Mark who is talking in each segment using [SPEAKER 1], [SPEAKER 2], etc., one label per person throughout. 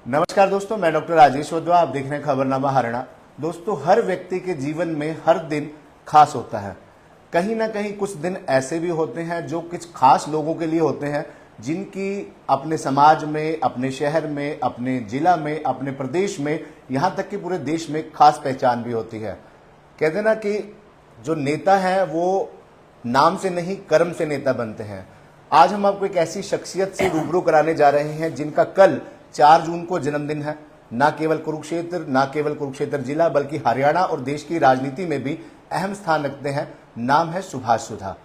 [SPEAKER 1] नमस्कार दोस्तों, मैं डॉक्टर राजेश वधवा। आप देख रहे हैं खबरनामा हरियाणा। दोस्तों, हर व्यक्ति के जीवन में हर दिन खास होता है। कहीं ना कहीं कुछ दिन ऐसे भी होते हैं जो कुछ खास लोगों के लिए होते हैं, जिनकी अपने समाज में, अपने शहर में, अपने जिला में, अपने प्रदेश में, यहाँ तक कि पूरे देश में खास पहचान भी होती है। कहते हैं ना कि जो नेता है वो नाम से नहीं कर्म से नेता बनते हैं। आज हम आपको एक ऐसी शख्सियत से रूबरू कराने जा रहे हैं जिनका कल 4 जून को जन्मदिन है। ना केवल कुरुक्षेत्र जिला बल्कि हरियाणा और देश की राजनीति में भी अहम स्थान रखते हैं। नाम है सुभाष सुधा।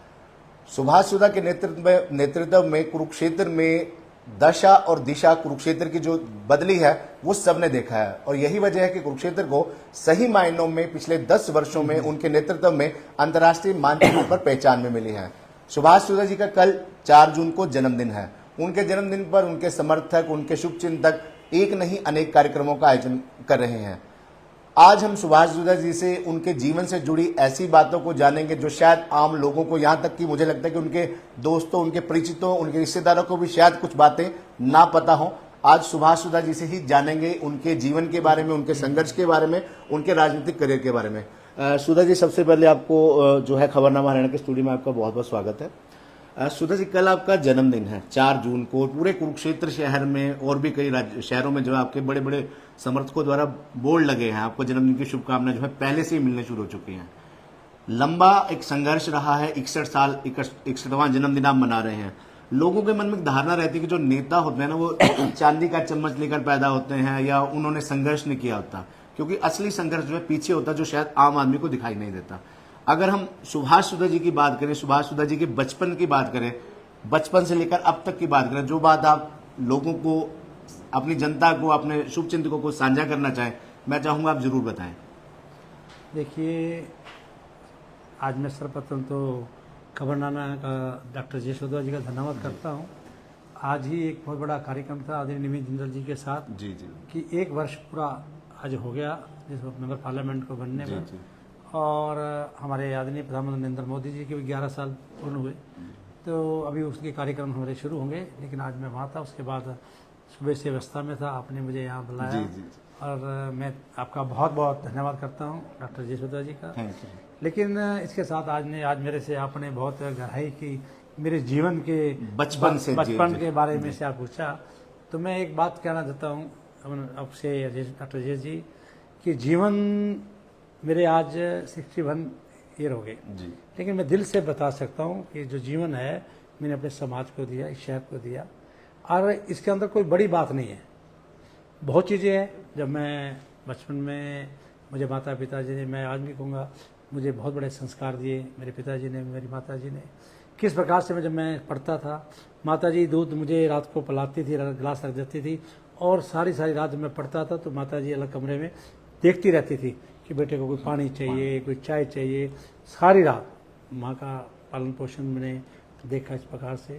[SPEAKER 1] सुभाष सुधा के नेतृत्व में कुरुक्षेत्र में दशा और दिशा कुरुक्षेत्र की जो बदली है वो सबने देखा है, और यही वजह है कि कुरुक्षेत्र को सही मायनों में पिछले 10 वर्षों में उनके नेतृत्व में अंतर्राष्ट्रीय मानचित्र पर पहचान में मिली है। सुभाष सुधा जी का कल 4 जून को जन्मदिन है। उनके जन्मदिन पर उनके समर्थक, उनके शुभचिंतक एक नहीं अनेक कार्यक्रमों का आयोजन कर रहे हैं। आज हम सुभाष सुधा जी से उनके जीवन से जुड़ी ऐसी बातों को जानेंगे जो शायद आम लोगों को, यहाँ तक कि मुझे लगता है कि उनके दोस्तों, उनके परिचितों, उनके रिश्तेदारों को भी शायद कुछ बातें ना पता हो। आज सुभाष सुधा जी से ही जानेंगे उनके जीवन के बारे में, उनके संघर्ष के बारे में, उनके राजनीतिक करियर के बारे में। सुधा जी, सबसे पहले आपको जो है खबरनामा हरियाणा के स्टूडियो में आपका बहुत बहुत स्वागत है। सुधा जी, कल आपका जन्मदिन है 4 जून को। पूरे कुरुक्षेत्र शहर में और भी कई शहरों में जो है आपके बड़े बड़े समर्थकों द्वारा बोर्ड लगे हैं। आपको जन्मदिन की शुभकामनाएं जो है पहले से ही मिलने शुरू हो चुकी हैं। लंबा एक संघर्ष रहा है। 61वां जन्मदिन आप मना रहे हैं। लोगों के मन में एक धारणा रहती है कि जो नेता होते हैं ना, वो चांदी का चम्मच लेकर पैदा होते हैं या उन्होंने संघर्ष नहीं किया होता, क्योंकि असली संघर्ष जो है पीछे होता है, जो शायद आम आदमी को दिखाई नहीं देता। अगर हम सुभाष सुधा जी की बात करें, सुभाष सुधा जी के बचपन की बात करें, बचपन से लेकर अब तक की बात करें, जो बात आप लोगों को, अपनी जनता को, अपने शुभचिंतकों को साझा करना चाहें, मैं चाहूंगा आप जरूर बताएं।
[SPEAKER 2] देखिए, आज मैं सर्वप्रथम तो खबरनामा का डॉक्टर राजेश वधवा जी का धन्यवाद करता हूं। आज ही एक बहुत बड़ा कार्यक्रम था आदरणीय निमित जिंदल जी के साथ
[SPEAKER 1] जी जी
[SPEAKER 2] कि 1 वर्ष पूरा आज हो गया जिस मेंबर पार्लियामेंट को बनने में, और हमारे आदरणीय प्रधानमंत्री नरेंद्र मोदी जी के भी 11 साल पूर्ण हुए। तो अभी उसके कार्यक्रम हमारे शुरू होंगे, लेकिन आज मैं वहाँ था। उसके बाद सुबह से व्यवस्था में था, आपने मुझे यहाँ बुलाया। जी। और मैं आपका बहुत बहुत धन्यवाद करता हूँ डॉक्टर राजेश वधवा जी का। लेकिन इसके साथ आज मेरे से आपने बहुत गहराई की, मेरे जीवन के बचपन के बारे में से आप पूछा, तो मैं एक बात कहना चाहता हूँ आपसे डॉक्टर राजेश जी कि जीवन मेरे आज 61 ईयर हो गए, लेकिन मैं दिल से बता सकता हूँ कि जो जीवन है मैंने अपने समाज को दिया, इस शहर को दिया, और इसके अंदर कोई बड़ी बात नहीं है। बहुत चीज़ें हैं। जब मैं बचपन में, मुझे माता पिताजी ने, मैं आज भी कहूँगा, मुझे बहुत बड़े संस्कार दिए मेरे पिताजी ने, मेरी माताजी ने। किस प्रकार से जब मैं पढ़ता था, माताजी दूध मुझे रात को पिलाती थी, गिलास रख देती थी, और सारी रात जब मैं पढ़ता था तो माताजी अलग कमरे में देखती रहती थी कि बेटे को कोई पानी चाहिए, कोई चाय चाहिए। सारी रात माँ का पालन पोषण मैंने देखा इस प्रकार से।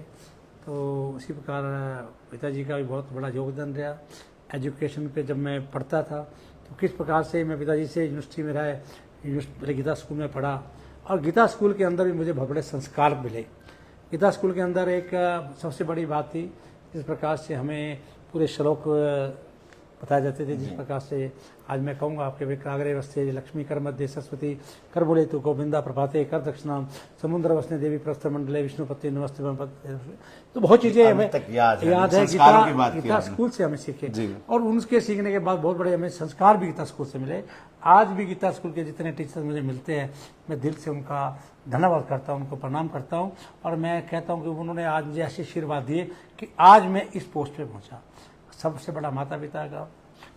[SPEAKER 2] तो उसी प्रकार पिताजी का भी बहुत बड़ा योगदान रहा एजुकेशन पे। जब मैं पढ़ता था तो किस प्रकार से मैं पिताजी से यूनिवर्सिटी में रहा, गीता स्कूल में पढ़ा, और गीता स्कूल के अंदर भी मुझे बहुत बड़े संस्कार मिले। गीता स्कूल के अंदर एक सबसे बड़ी बात थी, जिस प्रकार से हमें पूरे श्लोक बताए जाते थे, जिस प्रकार से आज मैं कहूँगा आपके विक्राग्रे वस्ते लक्ष्मी कर मध्य सरस्वती कर बोले तो गोविंदा प्रभाते कर दक्षिणाम समुद्र वसने देवी प्रस्तर मंडले विष्णुपति नमस्ते। तो बहुत चीजें हमें याद है गीता स्कूल से हमें सीखे, और उनके सीखने के बाद बहुत बड़े हमें संस्कार भी गीता स्कूल से मिले। आज भी गीता स्कूल के जितने टीचर्स मुझे मिलते हैं, मैं दिल से उनका धन्यवाद करता हूँ, उनको प्रणाम करता हूँ, और मैं कहता हूँ कि उन्होंने आज मुझे ऐसे आशीर्वाद दिए कि आज मैं इस पोस्ट पे पहुँचा। सबसे बड़ा माता पिता का,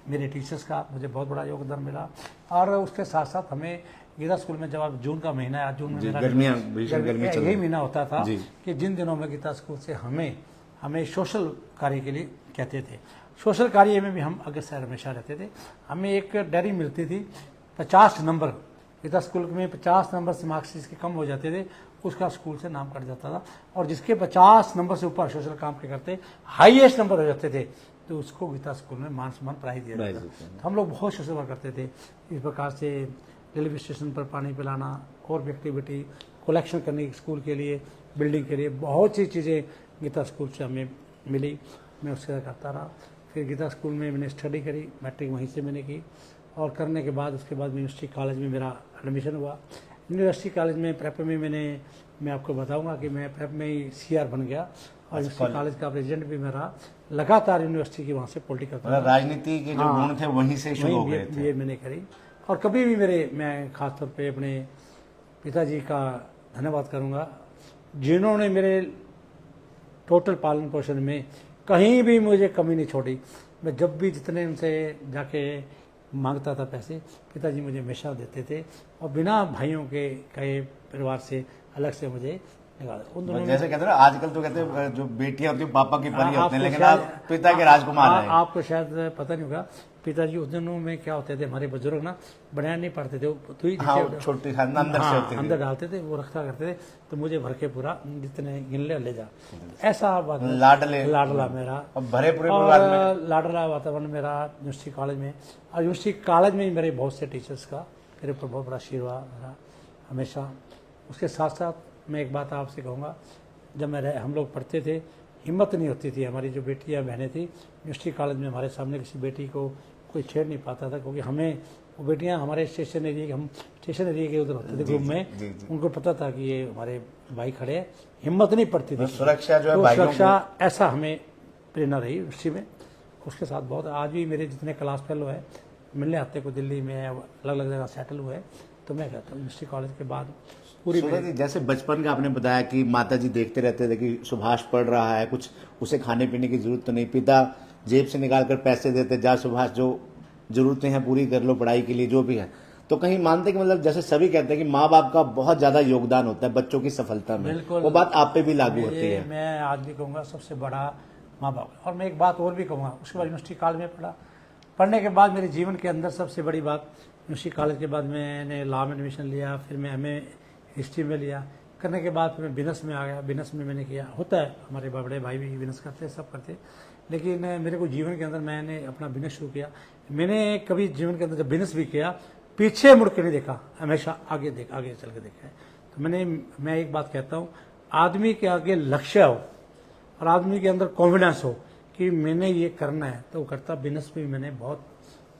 [SPEAKER 2] मेरे टीचर्स का मुझे बहुत बड़ा योगदान मिला। और उसके साथ साथ हमें गीता स्कूल में, जब आप जून का महीना है, जून में यही महीना होता था कि जिन दिनों में गीता स्कूल से हमें सोशल कार्य के लिए कहते थे। सोशल कार्य में भी हम अग्रसर हमेशा रहते थे। हमें एक डायरी मिलती थी, 50 नंबर, गीता स्कूल में 50 नंबर से मार्क्स जिसके कम हो जाते थे उसका स्कूल से नाम कट जाता था, और जिसके 50 नंबर से ऊपर सोशल काम के करते हाईएस्ट नंबर हो जाते थे तो उसको गीता स्कूल में मान सम्मान प्राइज दिया जाता था। तो हम लोग बहुत सोशल वर्क करते थे। इस प्रकार से रेलवे स्टेशन पर पानी पिलाना और भी एक्टिविटी, कलेक्शन करने की स्कूल के लिए, बिल्डिंग के लिए, बहुत सी चीज़ें गीता स्कूल से हमें मिली। मैं उसके साथ करता रहा। फिर गीता स्कूल में मैंने स्टडी करी, मैट्रिक वहीं से मैंने की। और करने के बाद उसके बाद यूनिवर्सिटी कॉलेज में मेरा एडमिशन हुआ। यूनिवर्सिटी कॉलेज में प्रेप में मैं आपको बताऊंगा कि मैं प्रेप में ही CR बन गया और यूनिवर्सिटी कॉलेज का प्रेसिडेंट भी मेरा लगातार यूनिवर्सिटी की वहाँ से पॉलिटिकल
[SPEAKER 1] मतलब राजनीति के जो गुण थे वहीं से शुरू हो गए थे।
[SPEAKER 2] ये मैंने करी। और कभी भी मैं खासतौर पे अपने पिताजी का धन्यवाद करूँगा, जिन्होंने मेरे टोटल पालन पोषण में कहीं भी मुझे कमी नहीं छोड़ी। मैं जब भी जितने उनसे जाके मांगता था पैसे, पिताजी मुझे हमेशा देते थे और बिना भाइयों के कहे परिवार से अलग से मुझे निकाला। उन दोनों
[SPEAKER 1] जैसे कहते हैं ना, आजकल तो कहते हैं जो बेटियां होती है पापा की परी होते हैं, लेकिन आप पिता के राजकुमार हैं।
[SPEAKER 2] आपको शायद पता नहीं होगा, पिताजी उस दिनों में क्या होते थे, हमारे बुजुर्ग ना बनियान नहीं पड़ते थे, तो ही
[SPEAKER 1] छोटी अंदर से होती थी,
[SPEAKER 2] अंदर डालते थे, वो रखा करते थे। तो मुझे भर के पूरा जितने गिनले ले जा, ऐसा बात लाडला मेरा
[SPEAKER 1] भरे पूरे
[SPEAKER 2] और लाडला वातावरण मेरा यूनिवर्सिटी कॉलेज में। और यूनिवर्सिटी कॉलेज में मेरे बहुत से टीचर्स का मेरे ऊपर बहुत बड़ा आशीर्वाद रहा हमेशा। उसके साथ साथ मैं एक बात आपसे कहूँगा, जब हम लोग पढ़ते थे, हिम्मत नहीं होती थी, हमारी जो बेटियां बहनें थी यूनिवर्सिटी कॉलेज में, हमारे सामने किसी बेटी को कोई छेड़ नहीं पाता था, क्योंकि हमें वो बेटियां हमारे स्टेशन एरिया के, हम स्टेशन एरिया के उधर होते थे ग्रुप में, उनको पता था कि ये हमारे भाई खड़े हैं, हिम्मत नहीं पड़ती थी।
[SPEAKER 1] सुरक्षा जो है,
[SPEAKER 2] तो सुरक्षा ऐसा हमें प्रेरणा रही यूनिवर्सिटी में। उसके साथ बहुत आज भी मेरे जितने क्लास फेलो है मिलने आते को, दिल्ली में अलग अलग जगह सेटल हुए, तो मैं कहता हूँ यूनिवर्सिटी कॉलेज के बाद पूरी
[SPEAKER 1] जैसे बचपन का आपने बताया कि माताजी देखते रहते थे कि सुभाष पढ़ रहा है, कुछ उसे खाने पीने की जरूरत तो नहीं, पिता जेब से निकाल कर पैसे देते, जा सुभाष जो जरूरतें हैं पूरी कर लो पढ़ाई के लिए जो भी है। तो कहीं मानते कि मतलब जैसे सभी कहते हैं कि माँ बाप का बहुत ज्यादा योगदान होता है बच्चों की सफलता में, वो बात आप पे भी लागू होती है।
[SPEAKER 2] मैं आज भी कहूँगा सबसे बड़ा माँ बाप। और मैं एक बात और भी कहूँगा, उसके बाद यूनिवर्सिटी कॉलेज में पढ़ा, पढ़ने के बाद मेरे जीवन के अंदर सबसे बड़ी बात, यूनिवर्सिटी कॉलेज के बाद मैंने लॉ में एडमिशन लिया, फिर मैं MA हिस्ट्री में लिया। करने के बाद फिर मैं बिजनेस में आ गया, बिजनेस में मैंने किया, होता है हमारे बड़े भाई भी बिजनेस करते हैं, सब करते हैं, लेकिन मेरे को जीवन के अंदर मैंने अपना बिजनेस शुरू किया। मैंने कभी जीवन के अंदर जब बिजनेस भी किया, पीछे मुड़ के नहीं देखा, हमेशा आगे चल के देखा है। तो मैं एक बात कहता हूँ, आदमी के आगे लक्ष्य हो और आदमी के अंदर कॉन्फिडेंस हो कि मैंने ये करना है, तो वो करता। बिजनेस में मैंने बहुत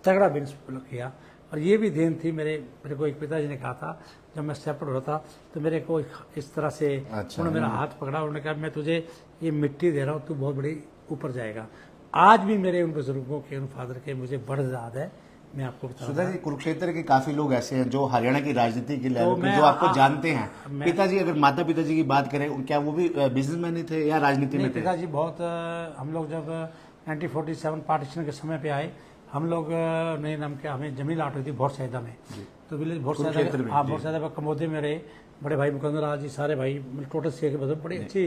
[SPEAKER 2] तगड़ा बिजनेस किया। और ये भी देन थी मेरे को एक पिताजी ने कहा था, जब मैं सेपरेट हो रहा था तो मेरे को इस तरह से उन्होंने मेरा हाथ पकड़ा, उन्होंने कहा मैं तुझे ये मिट्टी दे रहा हूँ, तू बहुत बड़ी ऊपर जाएगा। आज भी मेरे उन बुजुर्गों के, उन फादर के मुझे बड़ा याद है। मैं आपको बता
[SPEAKER 1] सुधा जी, कुरुक्षेत्र के काफी लोग ऐसे हैं जो हरियाणा की राजनीति के लेवल पे जो आपको जानते हैं। पिताजी, अगर माता पिताजी की बात करें, क्या वो भी बिजनेसमैन ही थे या राजनीति में थे?
[SPEAKER 2] पिताजी बहुत, हम लोग जब 1947 पार्टीशन के समय पे आए, हम लोग नए नाम के, हमें जमीन लाट हुई थी भोरसैदा में, तो विलेज भोरसैदा में कमोदे में रहे। बड़े भाई मुकुंद राज जी, सारे भाई टोटल 6 के बदल, बड़ी अच्छी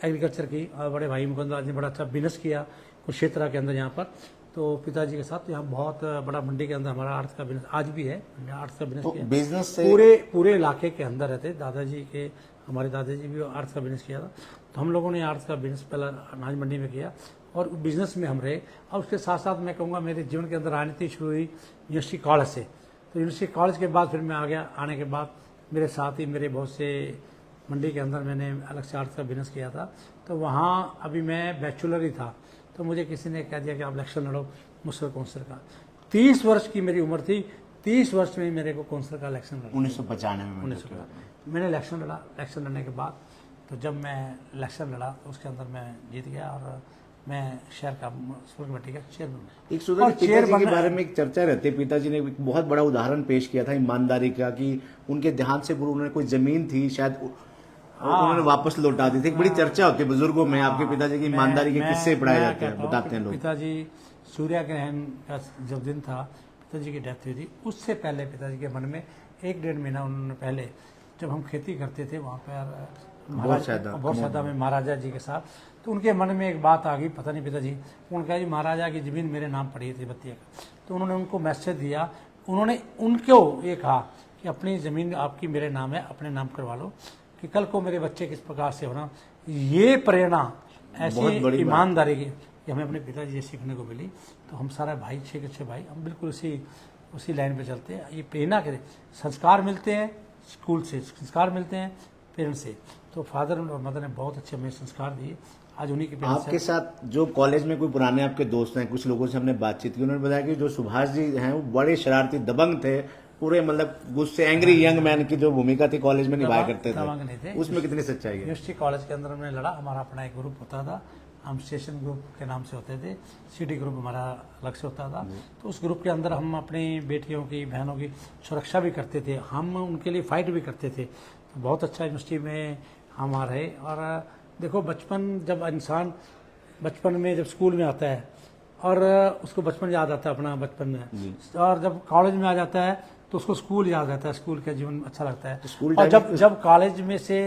[SPEAKER 2] एग्रीकल्चर की, और बड़े भाई मुकुंद राज ने बड़ा अच्छा बिजनेस किया कुरुक्षेत्र के अंदर यहाँ पर। तो पिताजी के साथ यहाँ बहुत बड़ा मंडी के अंदर हमारा आर्ट्स का बिजनेस आज भी है, आर्ट्स का बिजनेस
[SPEAKER 1] तो
[SPEAKER 2] किया।
[SPEAKER 1] बिजनेस से
[SPEAKER 2] पूरे इलाके के अंदर रहते दादाजी के, हमारे दादाजी भी आर्ट्स का बिजनेस किया था, तो हम लोगों ने आर्ट्स का बिजनेस पहला अनाज मंडी में किया और बिजनेस में हम रहे। और उसके साथ साथ मैं कहूँगा मेरे जीवन के अंदर राजनीति शुरू हुई यूनिवर्सिटी कॉलेज से। तो यूनिवर्सिटी कॉलेज के बाद फिर मैं आ गया, आने के बाद मेरे साथ ही मेरे बहुत से मंडी के अंदर मैंने अलग से आर्ट्स का बिजनेस किया था। तो वहाँ अभी मैं बैचलर ही था, तो मुझे किसी ने कह दिया कि आप इलेक्शन लड़ो मुझसे कौंसलर का। 30 वर्ष की मेरी उम्र थी, 30 वर्ष में मेरे को कौंसलर का इलेक्शन लड़ा।
[SPEAKER 1] 1995 में
[SPEAKER 2] मैंने इलेक्शन लड़ा। इलेक्शन लड़ने के बाद तो जब मैं इलेक्शन लड़ा तो उसके अंदर मैं जीत गया और मैं शहर का म्युनिसिपल कमेटी का चेयरमैन।
[SPEAKER 1] एक सुधा जी, पिताजी के बारे में एक चर्चा रहती है, पिताजी ने एक बहुत बड़ा उदाहरण पेश किया था ईमानदारी का, कि उनके देहांत से पूर्व उन्होंने कोई जमीन थी शायद उन्होंने वापस लौटा दी थी। एक बड़ी चर्चा होती है बुजुर्गों में, आपके पिताजी की ईमानदारी के किस्से पढ़ाए जाते हैं, बताते हैं लोग।
[SPEAKER 2] पिताजी सूर्य ग्रहण का जब दिन था, पिताजी की डेथ हुई थी, उससे पहले पिताजी के मन में 1-1.5 महीना उन्होंने पहले, जब हम खेती करते थे वहाँ पर भोरसैदा में महाराजा जी के साथ, तो उनके मन में एक बात आ गई, पता नहीं पिताजी, उन्होंने कहा जी महाराजा की ज़मीन मेरे नाम पड़ी थी 32 एकड़। तो उन्होंने उनको मैसेज दिया, उन्होंने उनको ये कहा कि अपनी ज़मीन आपकी मेरे नाम है, अपने नाम करवा लो, कि कल को मेरे बच्चे किस प्रकार से होना। ये प्रेरणा ऐसी ईमानदारी की हमें अपने पिताजी से सीखने को मिली। तो हम सारे भाई 6 के 6 भाई, हम बिल्कुल उसी लाइन पे चलते हैं। ये प्रेरणा के संस्कार मिलते हैं, स्कूल से संस्कार मिलते हैं, पेरेंट्स से। तो फादर और मदर ने बहुत अच्छे हमें संस्कार दिए। आज उन्हीं की प्रेरणा से।
[SPEAKER 1] आपके साथ जो कॉलेज में कोई पुराने आपके दोस्त हैं, कुछ लोगों से हमने बातचीत की, उन्होंने बताया कि जो सुभाष जी हैं वो बड़े शरारती दबंग थे, पूरे मतलब गुस्से एंग्री यंग मैन की जो भूमिका थी कॉलेज में निभाया करते
[SPEAKER 2] दबंग नहीं
[SPEAKER 1] थे,
[SPEAKER 2] थे।
[SPEAKER 1] उसमें कितनी सच्चाई है?
[SPEAKER 2] यूनिवर्सिटी कॉलेज के अंदर हमने लड़ा, हमारा अपना एक ग्रुप होता था, हम स्टेशन ग्रुप के नाम से होते थे, सिटी ग्रुप हमारा अलग से होता था। तो उस ग्रुप के अंदर हम अपनी बेटियों की बहनों की सुरक्षा भी करते थे, हम उनके लिए फाइट भी करते थे। तो बहुत अच्छा यूनिवर्सिटी में हम आ रहे। और देखो बचपन, जब इंसान बचपन में जब स्कूल में आता है और उसको बचपन याद आता है अपना बचपन में, और जब कॉलेज में आ जाता है तो उसको स्कूल याद आता है, स्कूल का जीवन अच्छा लगता है।
[SPEAKER 1] स्कूल
[SPEAKER 2] और जब कॉलेज में से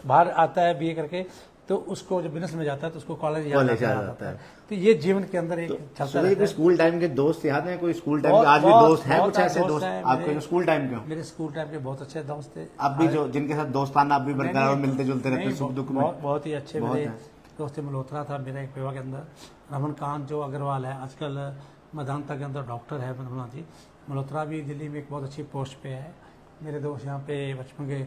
[SPEAKER 2] बाहर आता है बीए करके, तो उसको जब बिजनेस में जाता है तो उसको कॉलेज याद आता है। तो ये जीवन के अंदर एक चलता रहता है।
[SPEAKER 1] स्कूल टाइम के दोस्त याद हैं? कोई स्कूल टाइम के आज भी दोस्त हैं? कुछ ऐसे दोस्त आपके जो स्कूल टाइम के हो?
[SPEAKER 2] मेरे स्कूल टाइम के बहुत अच्छे दोस्त थे।
[SPEAKER 1] अब भी जो जिनके साथ दोस्ताना आप भी बरकरार और मिलते जुलते रहते हैं सुख दुख में?
[SPEAKER 2] बहुत ही अच्छे मेरे दोस्त। मल्होत्रा था मेरा एक विवाह के अंदर, रमनकांत जो अग्रवाल है, आजकल मेदांता के अंदर डॉक्टर है मनोहर जी। मल्होत्रा भी दिल्ली में एक बहुत अच्छी पोस्ट पे है। मेरे दोस्त यहाँ पे बचपन के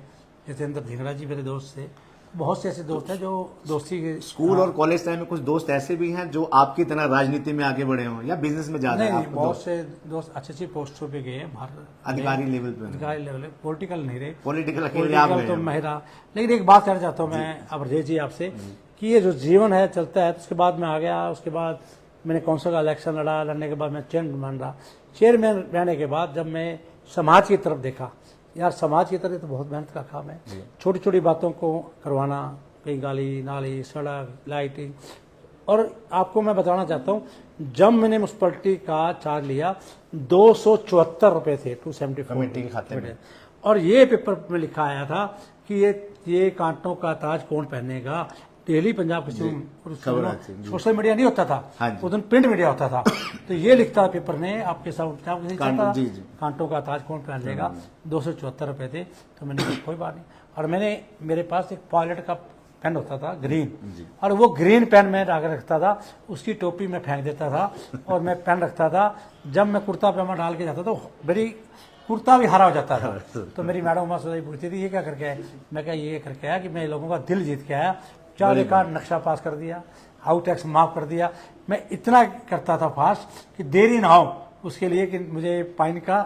[SPEAKER 2] जितेंद्र धिंगड़ा जी मेरे दोस्त थे। बहुत से ऐसे दोस्त हैं जो दोस्ती के।
[SPEAKER 1] स्कूल और कॉलेज टाइम में कुछ दोस्त ऐसे भी हैं जो आपकी तरह राजनीति में आगे बढ़े हों या बिजनेस में ज्यादा?
[SPEAKER 2] नहीं, बहुत से दोस्त अच्छी अच्छी पोस्टों पे गए बाहर,
[SPEAKER 1] अधिकारी लेवल पे?
[SPEAKER 2] अधिकारी लेवल, पॉलिटिकल नहीं रहे।
[SPEAKER 1] पॉलिटिकल
[SPEAKER 2] तो महिला। लेकिन एक बात कहना चाहता हूँ मैं अब राजेश जी आपसे, कि ये जो जीवन है चलता है। तो उसके बाद मैं आ गया, उसके बाद मैंने काउंसिल का इलेक्शन लड़ा, लड़ने के बाद मैं चेयरमैन रहा। चेयरमैन रहने के बाद जब मैं समाज की तरफ देखा, यार समाज की तरफ तो बहुत मेहनत का काम है, छोटी छोटी बातों को करवाना, कहीं गाली नाली सड़क लाइटिंग। और आपको मैं बताना चाहता हूँ, जब मैंने म्यूनसिपलिटी का चार्ज लिया 274 रुपये थे, 274
[SPEAKER 1] कमेटी के खाते में।
[SPEAKER 2] और ये पेपर में लिखा आया था कि ये कांटों का ताज कौन पहनेगा। डेली पंजाब के सोशल मीडिया नहीं होता था उस दिन, प्रिंट मीडिया होता था। तो ये लिखता पेपर ने आपके साथ कांटों का ताज कौन पहन लेगा। 274 रुपये थे। तो मैंने कहा कोई बात नहीं। और मेरे पास एक पायलट का पेन होता था ग्रीन, और वो ग्रीन पेन मैं रखता था, उसकी टोपी में फेंक देता था और मैं पेन रखता था। जब मैं कुर्ता पजामा डाल के जाता तो मेरी कुर्ता भी हरा हो जाता था। तो मेरी मैडम वहाँ से पूछती थी ये क्या करके आए। मैं कहा ये करके आया कि मैं लोगों का दिल जीत के आया, 4 का नक्शा पास कर दिया, हाउस टैक्स माफ कर दिया। मैं इतना करता था फास्ट कि देरी ना हो उसके लिए कि मुझे पेन का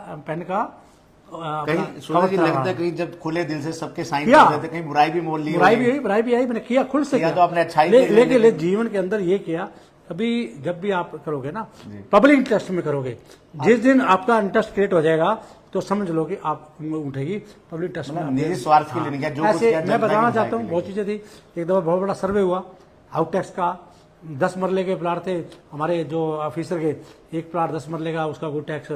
[SPEAKER 1] कहीं सुना कि लगता है कहीं जब खुले दिल से सबके साइन कर देते, कहीं बुराई भी मोल ली,
[SPEAKER 2] बुराई भी आई, मैंने किया खुल से किया।
[SPEAKER 1] तो आपने अच्छाई
[SPEAKER 2] लेकिन जीवन के अंदर ये किया, कभी जब भी आप करोगे ना पब्लिक इंटरेस्ट में करोगे, जिस दिन आपका इंटरेस्ट क्रिएट हो जाएगा तो समझ लो कि आप उठेगी पब्लिक इंटरेस्ट में।
[SPEAKER 1] निजी स्वार्थ के लिए नहीं किया, जो कुछ
[SPEAKER 2] ऐसे मैं बताना चाहता हूँ बहुत चीजें थी। एक दफा बहुत बड़ा सर्वे हुआ हाउस टैक्स का, 10 मरले के प्लाट थे हमारे जो ऑफिसर के, एक प्लाट 10 मरले का, उसका कुछ टैक्स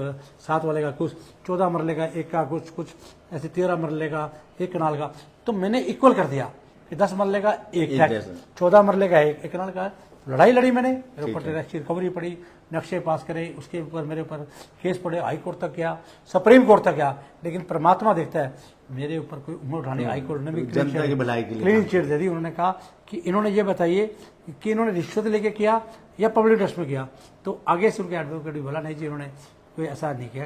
[SPEAKER 2] 7 वाले का कुछ, 14 मरले का एक का कुछ ऐसे 13 मरले का एक कनाल का। तो मैंने इक्वल कर दिया कि 10 मरले का एक टैक्स, 14 मरले का एक कनाल का। लड़ाई लड़ी मैंने, मेरे ऊपर रिकवरी पड़ी, नक्शे पास करे, उसके ऊपर मेरे ऊपर केस पड़े, हाई कोर्ट तक गया, सुप्रीम कोर्ट तक गया। लेकिन परमात्मा देखता है मेरे ऊपर कोई उंगली उठाने, हाई कोर्ट ने भी क्लीन चिट दे दी। उन्होंने कहा कि इन्होंने ये बताइए कि इन्होंने रिश्वत लेके किया या पब्लिक ट्रस्ट में किया। तो आगे से उनके एडवोकेट भी बोला नहीं जी इन्होंने कोई ऐसा नहीं किया।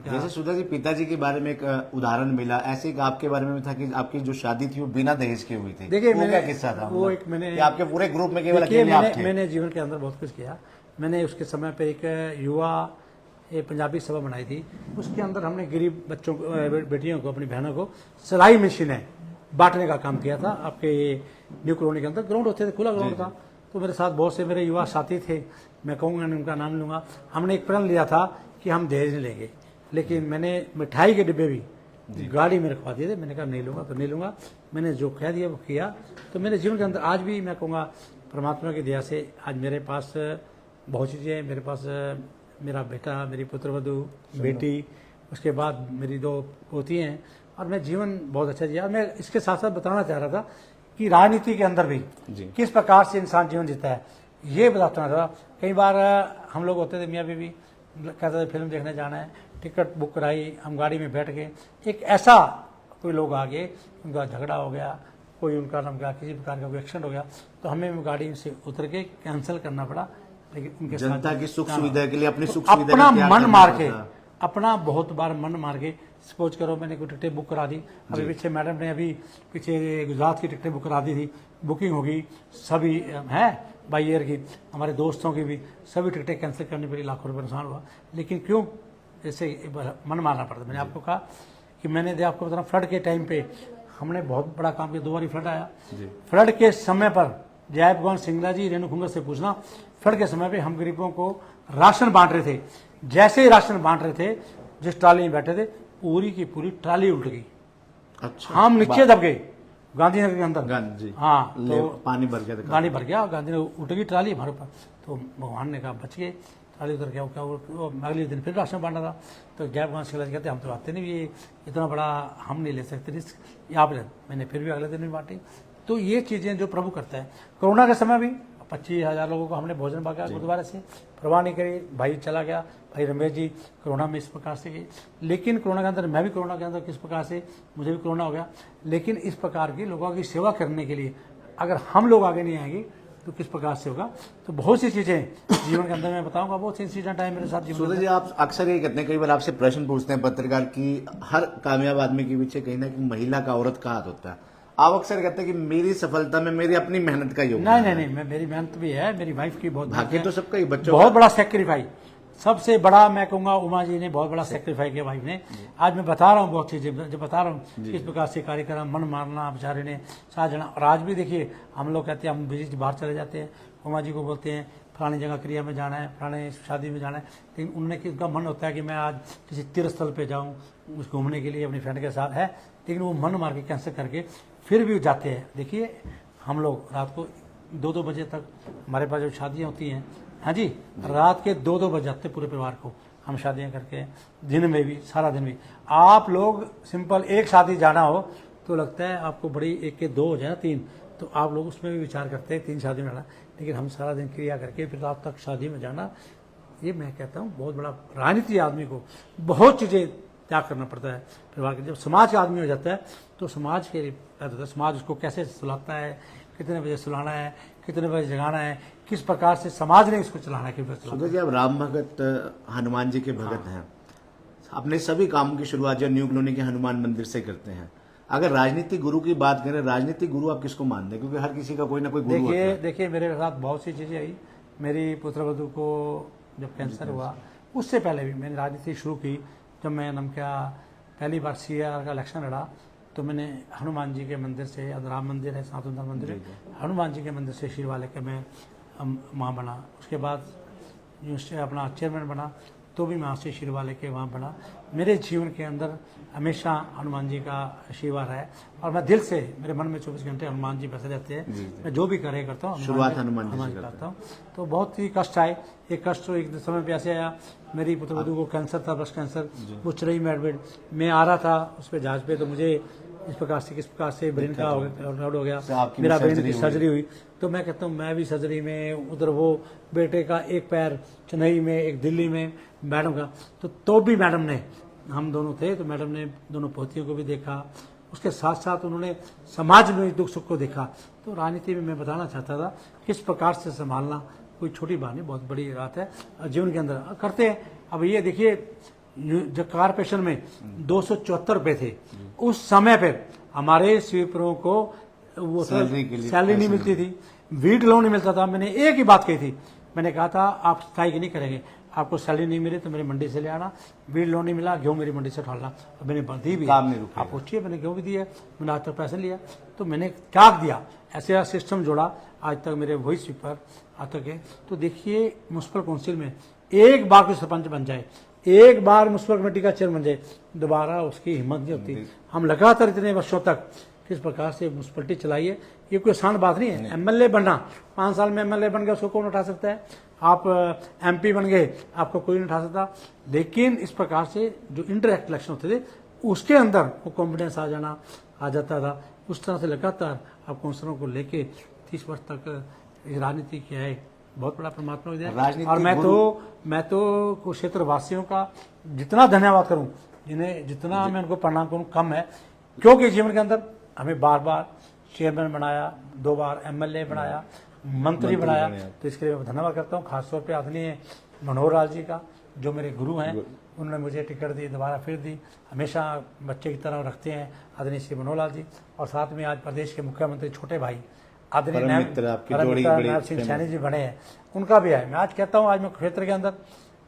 [SPEAKER 1] जैसे सुधा जी पिताजी के बारे में एक उदाहरण मिला, ऐसे एक आपके बारे में था कि आपकी जो शादी थी वो बिना दहेज की हुई थी।
[SPEAKER 2] देखिए
[SPEAKER 1] वो क्या किस्सा था?
[SPEAKER 2] वो एक मैंने
[SPEAKER 1] आपके पूरे ग्रुप में केवल अकेले आप थे?
[SPEAKER 2] मैंने जीवन के अंदर बहुत कुछ किया। मैंने उसके समय पे एक युवा पंजाबी सभा बनाई थी, उसके अंदर हमने गरीब बच्चों को, बेटियों को, अपनी बहनों को सिलाई मशीनें बांटने का काम किया था। आपके न्यू कॉलोनी के अंदर ग्राउंड होते थे, खुला ग्राउंड था। तो मेरे साथ बहुत से मेरे युवा साथी थे, मैं कहूँगा उनका नाम लूँगा। हमने एक प्रण लिया था कि हम दहेज नहीं लेंगे, लेकिन मैंने मिठाई के डिब्बे भी गाड़ी में रखवा दिए थे। मैंने कहा नहीं लूँगा तो नहीं लूँगा, मैंने जो कह दिया वो किया। तो मेरे जीवन के अंदर आज भी मैं कहूँगा परमात्मा की दया से आज मेरे पास बहुत चीज़ें हैं। मेरे पास मेरा बेटा, मेरी पुत्रवधू, बेटी, उसके बाद मेरी 2 पोती हैं, और मैं जीवन बहुत अच्छा जिया। मैं इसके साथ साथ बताना चाह रहा था कि राजनीति के अंदर भी किस प्रकार से इंसान जीवन जीता है, ये बताना था। कई बार हम लोग होते थे मियाँ बीवी, कहते थे फिल्म देखने जाना है, टिकट बुक कराई, हम गाड़ी में बैठ गए, एक ऐसा कोई लोग आ गए, उनका झगड़ा हो गया, कोई उनका नाम क्या, किसी प्रकार का कोई एक्सीडेंट हो गया, तो हमें गाड़ी से उतर के कैंसिल करना पड़ा। लेकिन उनके
[SPEAKER 1] जनता की सुख सुविधा के लिए अपनी सुख
[SPEAKER 2] अपना मन मार के अपना बहुत बार मन मार के, सपोज करो मैंने कोई टिकटें बुक करा दी, अभी पीछे मैडम ने अभी पीछे गुजरात की टिकटें बुक करा दी थी, बुकिंग होगी सभी है बाई एयर की, हमारे दोस्तों की भी सभी टिकटें कैंसिल करने के लिए लाखों रुपये नुकसान हुआ। लेकिन क्यों, जैसे एक बार मन मारना पड़ता। मैंने आपको कहा कि मैंने आपको बता, फ्लड के टाइम पे हमने बहुत बड़ा काम किया, 2 बार फ्लड आया। फ्लड के समय पर जय भगवान सिंगला जी रेणु खुंगर से पूछना, फ्लड के समय पे हम गरीबों को राशन बांट रहे थे, जैसे ही राशन बांट रहे थे, जिस ट्राली में बैठे थे पूरी की पूरी ट्राली उल्ट गई।
[SPEAKER 1] अच्छा,
[SPEAKER 2] हम नीचे दब गए गांधीनगर के अंदर।
[SPEAKER 1] गांधी,
[SPEAKER 2] हाँ, तो
[SPEAKER 1] पानी भर गया,
[SPEAKER 2] पानी भर गया, गांधीनगर उल्ट गई ट्राली हमारे ऊपर। तो भगवान ने कहा बच गए, ट्राली उतर गया। क्या अगले दिन फिर राशन बांटा था, तो जय भगवान सिंगला जी कहते हम तो आते नहीं, ये इतना बड़ा हम नहीं ले सकते रिस्क, यहाँ पर मैंने फिर भी अगले दिन भी बांटी। तो ये चीजें जो प्रभु करता है। कोरोना के समय भी 25,000 लोगों को हमने भोजन बांटा गुरुद्वारे से, परवाह नहीं करी, भाई चला गया, भाई रमेश जी कोरोना में इस प्रकार से गई। लेकिन कोरोना के अंदर मैं भी कोरोना के अंदर किस प्रकार से, मुझे भी कोरोना हो गया। लेकिन इस प्रकार की लोगों की सेवा करने के लिए अगर हम लोग आगे नहीं आएंगे तो किस प्रकार से होगा। तो बहुत सी चीजें जीवन के अंदर मैं बताऊंगा, बहुत सी इंसिडेंट है मेरे साथ जीवन
[SPEAKER 1] सुधा जी, आप अक्सर ये कहते हैं, कई बार आपसे प्रश्न पूछते हैं पत्रकार की, हर कामयाब आदमी के पीछे कहीं ना कहीं महिला का, औरत का हाथ होता है। आप अक्सर कहते हैं कि मेरी सफलता में मेरी अपनी मेहनत का योगदान
[SPEAKER 2] नहीं, मैं मेरी मेहनत भी है, मेरी वाइफ की बहुत
[SPEAKER 1] बाकी तो सबका ही, बच्चों
[SPEAKER 2] बहुत बड़ा सेक्रीफाई, सबसे बड़ा मैं कहूंगा उमा जी ने बहुत बड़ा सेक्रीफाई किया वाइफ ने। आज मैं बता रहा हूँ बहुत चीजें, जब बता रहा हूँ किस प्रकार से कार्यक्रम, मन मारना बेचारे ने साथ जाना। और आज भी देखिए हम लोग कहते हैं हम बिजली बाहर चले जाते हैं, उमा जी को बोलते हैं फलानी जगह क्रिया में जाना है, फलाने शादी में जाना है, लेकिन उनने उनका मन होता है कि मैं आज किसी तीर्थ स्थल पे जाऊँ घूमने के लिए अपनी फ्रेंड के साथ है, लेकिन वो मन मार के कैंसिल करके फिर भी जाते हैं। देखिए हम लोग रात को 2-2 बजे तक, हमारे पास जो शादियाँ होती हैं, हाँ जी, रात के 2-2 बज जाते पूरे परिवार को हम शादियाँ करके, दिन में भी, सारा दिन भी। आप लोग सिंपल एक शादी जाना हो तो लगता है आपको बड़ी, एक के 2 हो जाए 3, तो आप लोग उसमें भी विचार करते हैं 3 शादी में जाना, लेकिन हम सारा दिन क्रिया करके फिर रात तक शादी में जाना, ये मैं कहता हूँ बहुत बड़ा। राजनीति आदमी को बहुत चीज़ें त्याग करना पड़ता है परिवार के। जब समाज का आदमी हो जाता है तो समाज के होता है, समाज उसको कैसे सुलाता है, कितने बजे सुलाना है, कितने बजे जगाना है, किस प्रकार से समाज ने इसको चलाना है।
[SPEAKER 1] सुधा जी, आप राम भगत हनुमान जी के भगत हैं, अपने सभी कामों की शुरुआत जो न्यू कॉलोनी के हनुमान मंदिर से करते हैं। अगर राजनीतिक गुरु की बात करें, राजनीतिक गुरु आप किसको मानते हैं? क्योंकि हर किसी का कोई ना कोई गुरु होता है।
[SPEAKER 2] देखिए मेरे साथ बहुत सी चीजें आई। मेरी पुत्रवधू को जब कैंसर हुआ, उससे पहले भी मैंने राजनीति शुरू की। जब मैं पहली बार CR का इलेक्शन लड़ा तो मैंने हनुमान जी के मंदिर से, राम मंदिर है, सात मंदिर है, हनुमान जी के मंदिर से आशीर्वाद लेकर मैं वहाँ बना। उसके बाद अपना चेयरमैन बना तो भी मैं वहाँ से आशीर्वाद लेके वहाँ बना। मेरे जीवन के अंदर हमेशा हनुमान जी का आशीर्वाद है और मैं दिल से, मेरे मन में 24 घंटे हनुमान जी बसे रहते हैं। मैं जो भी कार्य करता हूँ
[SPEAKER 1] शुरुआत हनुमान जी से
[SPEAKER 2] करता हूँ। तो बहुत ही कष्ट आए, एक कष्ट तो एक समय पे ऐसे आया, मेरी पुत्रवधू को कैंसर था, ब्रेस्ट कैंसर, वो चरई में एडमिट, मैं आ रहा था उस पर जहाज पे, तो मुझे इस प्रकार से किस प्रकार से ब्रेन का हो गया, मेरा ब्रेन की सर्जरी हुई। तो मैं कहता हूँ मैं भी सर्जरी में, उधर वो बेटे का एक पैर चेन्नई में, एक दिल्ली में, मैडम का, तो भी मैडम ने, हम दोनों थे तो मैडम ने दोनों पोतियों को भी देखा, उसके साथ साथ उन्होंने समाज में दुख सुख को देखा। तो राजनीति में मैं बताना चाहता था किस प्रकार से संभालना कोई छोटी बात नहीं, बहुत बड़ी बात है जीवन के अंदर करते हैं। अब ये देखिए जो कारपोरेशन में 274 रुपये थे उस समय पे, हमारे स्वीपरों को वो सैलरी नहीं मिलती थी, वीट लोन नहीं मिलता था। मैंने एक ही बात कही थी, मैंने कहा था आप स्ट्राइक नहीं करेंगे, आपको सैलरी नहीं मिले तो मेरी मंडी से ले आना, वीट लोन नहीं मिला गेहूँ मेरी मंडी से उठाना। और मैंने दी भी, आप पूछिए, मैंने गेहूँ भी दिया, मैंने आज तक पैसे लिया। तो मैंने त्याग दिया, ऐसे सिस्टम जोड़ा, आज तक मेरे वही स्वीपर आज तक है। तो देखिए म्युनिसिपल काउंसिल में एक बार कोई सरपंच बन जाए, एक बार म्युनिसिपल कमेटी का चेयरमैन बन जाए, दोबारा उसकी हिम्मत नहीं होती। हम लगातार इतने वर्षों तक किस प्रकार से म्युनिसिपलिटी चलाई है, ये कोई आसान बात नहीं है। MLA बनना, 5 साल में MLA बन गया, उसको कौन उठा सकता है? आप MP बन गए, आपको कोई नहीं उठा सकता। लेकिन इस प्रकार से जो इंटरएक्ट इलेक्शन होते थे उसके अंदर वो कॉन्फिडेंस आ जाता था। उस तरह से लगातार आप काउंसलरों को लेके 30 वर्ष तक राजनीति किया है, बहुत बड़ा परमात्मा विजय। और मैं तो क्षेत्र वासियों का जितना धन्यवाद करूं, जिन्हें जितना मैं उनको प्रणाम करूं कम है, क्योंकि जीवन के अंदर हमें बार बार चेयरमैन बनाया, 2 बार MLA बनाया, मंत्री बनाया, तो इसके लिए मैं धन्यवाद करता हूँ। खासतौर पे आदरणीय मनोहर लाल जी का, जो मेरे गुरु हैं, उन्होंने मुझे टिकट दी, दोबारा फिर दी, हमेशा बच्चे की तरह रखते हैं आदरणीय श्री मनोहर लाल जी। और साथ में आज प्रदेश के मुख्यमंत्री छोटे भाई आदरणीय नायब सिंह सैनी जी बने हैं, उनका भी है। मैं आज कहता हूँ, आज मैं क्षेत्र के अंदर,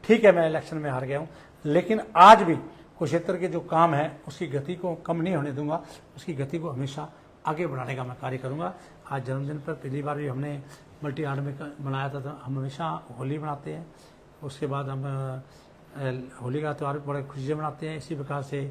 [SPEAKER 2] ठीक है मैं इलेक्शन में हार गया हूँ, लेकिन आज भी कुरुक्षेत्र के जो काम है उसकी गति को कम नहीं होने दूंगा, उसकी गति को हमेशा आगे बढ़ाने का मैं कार्य करूंगा। आज जन्मदिन पर पहली बार भी हमने मल्टी आर्ट में बनाया था, तो हम हमेशा होली बनाते हैं, उसके बाद हम होली का त्यौहार बड़े खुशी से मनाते हैं। इसी प्रकार से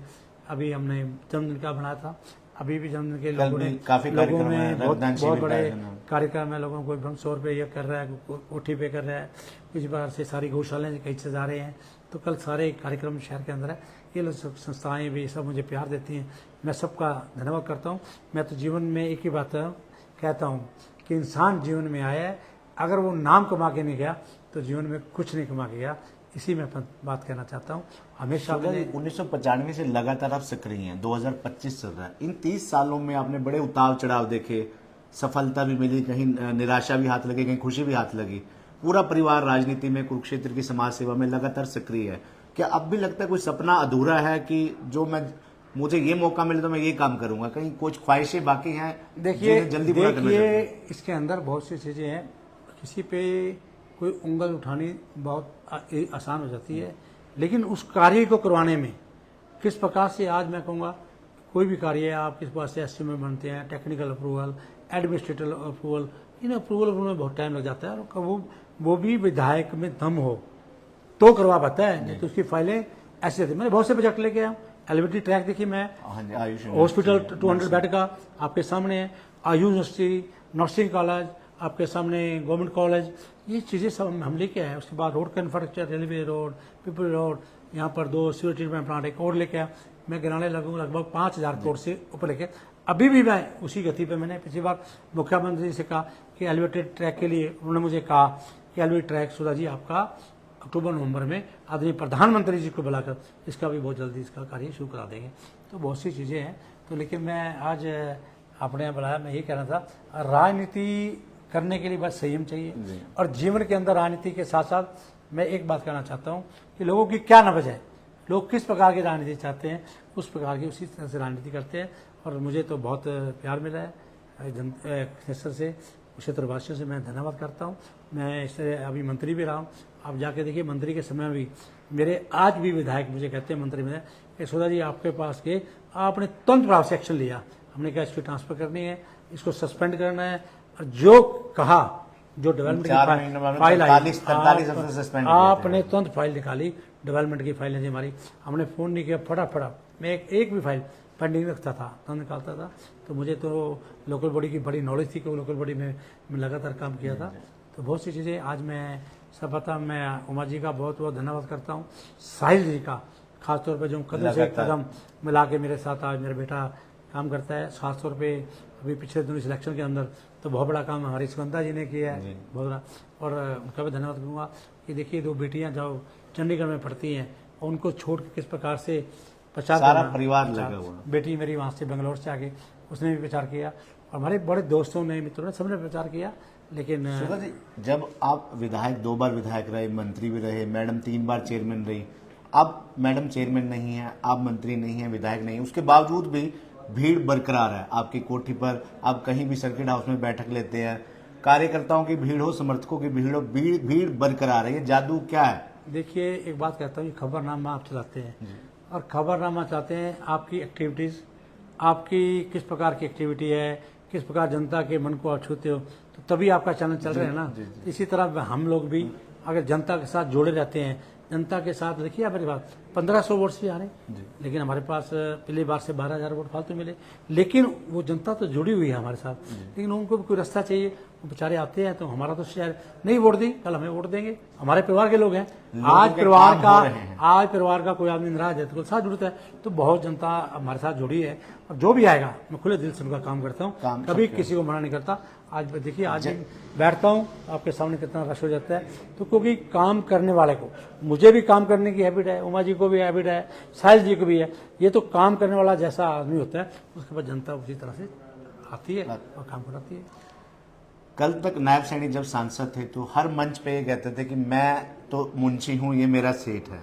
[SPEAKER 2] अभी हमने जन्मदिन का बनाया था, अभी भी जन्मदिन के लोगों में बहुत बड़े कार्यक्रम है, लोगों को 100 रुपये ये कर रहा है, कोठी पे कर रहा है, इसी प्रकार से सारी गौशालाएं कई से जा रहे हैं। तो कल सारे कार्यक्रम शहर के अंदर है, ये लोग संस्थाएं भी सब मुझे प्यार देती हैं, मैं सबका धन्यवाद करता हूँ। मैं तो जीवन में एक ही बात कहता हूँ कि इंसान जीवन में आया है, अगर वो नाम कमा के नहीं गया तो जीवन में कुछ नहीं कमा के गया, इसी में बात कहना चाहता हूँ। हमेशा
[SPEAKER 1] 1995 से लगातार आप सक्रिय हैं, 2025 चल रहा है। इन 30 सालों में आपने बड़े उतार चढ़ाव देखे, सफलता भी मिली, कहीं निराशा भी हाथ लगी, कहीं खुशी भी हाथ लगी। पूरा परिवार राजनीति में, कुरुक्षेत्र की समाज सेवा में लगातार सक्रिय है। क्या अब भी लगता है कोई सपना अधूरा है कि जो मुझे ये मौका मिले तो मैं ये काम करूंगा, कहीं कुछ ख्वाहिशें बाकी हैं?
[SPEAKER 2] देखिए इसके अंदर बहुत सी चीजें हैं, किसी पे कोई उंगल उठानी बहुत आसान हो जाती है, लेकिन उस कार्य को करवाने में किस प्रकार से, आज मैं कहूँगा कोई भी कार्य आप किस प्रकार से एस्टीमेट बनते हैं, टेक्निकल अप्रूवल, एडमिनिस्ट्रेटिव अप्रूवल, इन अप्रूवल में बहुत टाइम लग जाता है। और वो भी विधायक में दम हो तो करवा पाता है, नहीं तो उसकी फाइलें ऐसी रहती है। मैंने बहुत से प्रोजेक्ट लेके आया, एलिवेटेड ट्रैक देखिए, मैं हॉस्पिटल 200 बेड का आपके सामने है, आयुष यूनिवर्सिटी, नर्सिंग कॉलेज आपके सामने, गवर्नमेंट कॉलेज, ये चीज़ें सब हम लेके आए। उसके बाद रोड का infrastructure, railway road, people road, यहाँ पर 2 सीवर ट्रीटमेंट प्लांट एक और लेके आया। मैं गिराने लगूँ लगभग 5000 करोड़ से ऊपर लेके, अभी भी मैं उसी गति पे। मैंने पिछली बार मुख्यमंत्री से कहा कि एलिवेटेड ट्रैक के लिए, उन्होंने मुझे कहा कि एलिवेटेड ट्रैक सुधा जी आपका अक्टूबर नवंबर में आदरणीय प्रधानमंत्री जी को बुलाकर इसका भी बहुत जल्दी इसका कार्य शुरू करा देंगे। तो बहुत सी चीज़ें हैं। तो लेकिन मैं आज अपने यहाँ बुलाया, मैं ये कहना था, राजनीति करने के लिए बस संयम चाहिए, और जीवन के अंदर राजनीति के साथ साथ मैं एक बात कहना चाहता हूँ कि लोगों की क्या नब्ज है, लोग किस प्रकार की राजनीति चाहते हैं, उस प्रकार की उसी तरह से राजनीति करते हैं। और मुझे तो बहुत प्यार मिला है क्षेत्र से, क्षेत्रवासियों से मैं धन्यवाद करता हूँ। मैं इससे अभी मंत्री भी रहा हूँ, आप जाके देखिए मंत्री के समय भी मेरे आज भी विधायक मुझे कहते हैं मंत्री में कि सुधा जी आपके पास के आपने तुरंत प्रभाव से एक्शन लिया। हमने कहा इसकी ट्रांसफर करनी है, इसको सस्पेंड करना है, और जो कहा, जो डेवलपमेंट की फाइल आई, आपने तुरंत फाइल निकाली, डेवलपमेंट की फाइल नहीं हमारी, हमने फोन नहीं किया, फटाफट मैं एक भी फाइल पेंडिंग रखता था, तुरंत निकालता था। तो मुझे तो लोकल बॉडी की बड़ी नॉलेज थी, कि लोकल बॉडी में लगातार काम किया था। तो बहुत सी चीज़ें आज मैं सब पता, मैं उमा जी का बहुत बहुत धन्यवाद करता हूँ, साहिल जी का खासतौर पर जो कदम से कदम मिला के मेरे साथ आज मेरा बेटा काम करता है। खासतौर पे अभी पिछले दिनों सिलेक्शन के अंदर तो बहुत बड़ा काम हमारी सुगंधा जी ने किया है, बहुत बड़ा, और उनका भी धन्यवाद करूँगा कि देखिए 2 बेटियाँ जो चंडीगढ़ में पढ़ती हैं, और उनको छोड़ के किस प्रकार से प्रचार,
[SPEAKER 1] सारा परिवार लगा हुआ।
[SPEAKER 2] बेटी मेरी वहाँ से बेंगलोर से आके उसने भी प्रचार किया, और हमारे बड़े दोस्तों ने, मित्रों ने, सबने प्रचार किया। लेकिन
[SPEAKER 1] सुधा जी, जब आप विधायक 2 बार विधायक रहे, मंत्री भी रहे, मैडम 3 बार चेयरमैन रही, अब मैडम चेयरमैन नहीं है, आप मंत्री नहीं है, विधायक नहीं है, उसके बावजूद भी भीड़ बरकरार है आपकी कोठी पर। आप कहीं भी सर्किट हाउस में बैठक लेते हैं, कार्यकर्ताओं की भीड़ हो, समर्थकों की भीड़ हो, भीड़ बरकरार है। ये जादू क्या है?
[SPEAKER 2] देखिए एक बात कहता हूँ, खबरनामा आप चलाते हैं, और खबरनामा चाहते हैं आपकी एक्टिविटीज़, आपकी किस प्रकार की एक्टिविटी है, किस प्रकार जनता के मन को आप छूते हो, तो तभी आपका चैनल चल रहा है ना। इसी तरह हम लोग भी अगर जनता के साथ जुड़े रहते हैं, जनता के साथ, देखिए मेरी बात, 1500 वोट्स भी आ रहे हैं, लेकिन हमारे पास पहली बार से 12000 वोट फालतू मिले, लेकिन वो जनता तो जुड़ी हुई है हमारे साथ। लेकिन उनको भी कोई रास्ता चाहिए, वो बेचारे आते हैं, तो हमारा तो शायद नहीं वोट दी, कल हमें वोट देंगे, हमारे परिवार के लोग हैं। आज परिवार का कोई आदमी नाराज है तो साथ जुड़ता है, तो बहुत जनता हमारे साथ जुड़ी है, और जो भी आएगा मैं खुले दिल से उनका काम करता हूँ, कभी किसी को मना नहीं करता। आज देखिए, आज बैठता हूँ आपके सामने कितना रश हो जाता है, तो क्योंकि काम करने वाले को, मुझे भी काम करने की हैबिट है, उमा जी को भी हैबिट है, साहिल जी को भी है। ये तो काम करने वाला जैसा आदमी होता है, उसके बाद जनता उसी तरह से आती है और काम कराती है।
[SPEAKER 1] कल तक नायब सैनी जब सांसद थे तो हर मंच पे ये कहते थे कि मैं तो मुंशी हूँ, ये मेरा सेठ है।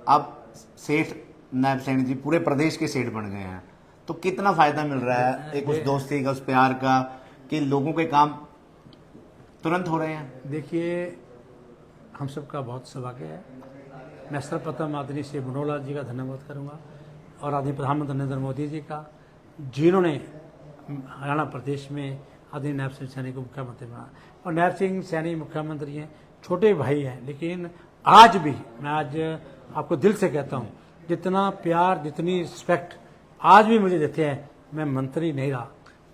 [SPEAKER 1] अब सेठ नायब सैनी जी पूरे प्रदेश के सेठ बन गए हैं, तो कितना फायदा मिल रहा है एक उस दोस्ती का, उस प्यार का, कि लोगों के काम तुरंत हो रहे हैं?
[SPEAKER 2] देखिए, हम सबका बहुत सौभाग्य है। मैं सर्वप्रथम आदरणीय श्री मनोहर लाल जी का धन्यवाद करूंगा और आदरणीय प्रधानमंत्री नरेंद्र मोदी जी का, जिन्होंने हरियाणा प्रदेश में आदरणीय नायब सिंह सैनी को मुख्यमंत्री बनाया। और नायब सिंह सैनी मुख्यमंत्री हैं, छोटे भाई हैं, लेकिन आज भी मैं आज आपको दिल से कहता हूँ, जितना प्यार, जितनी रिस्पेक्ट आज भी मुझे देते हैं। मैं मंत्री नहीं रहा,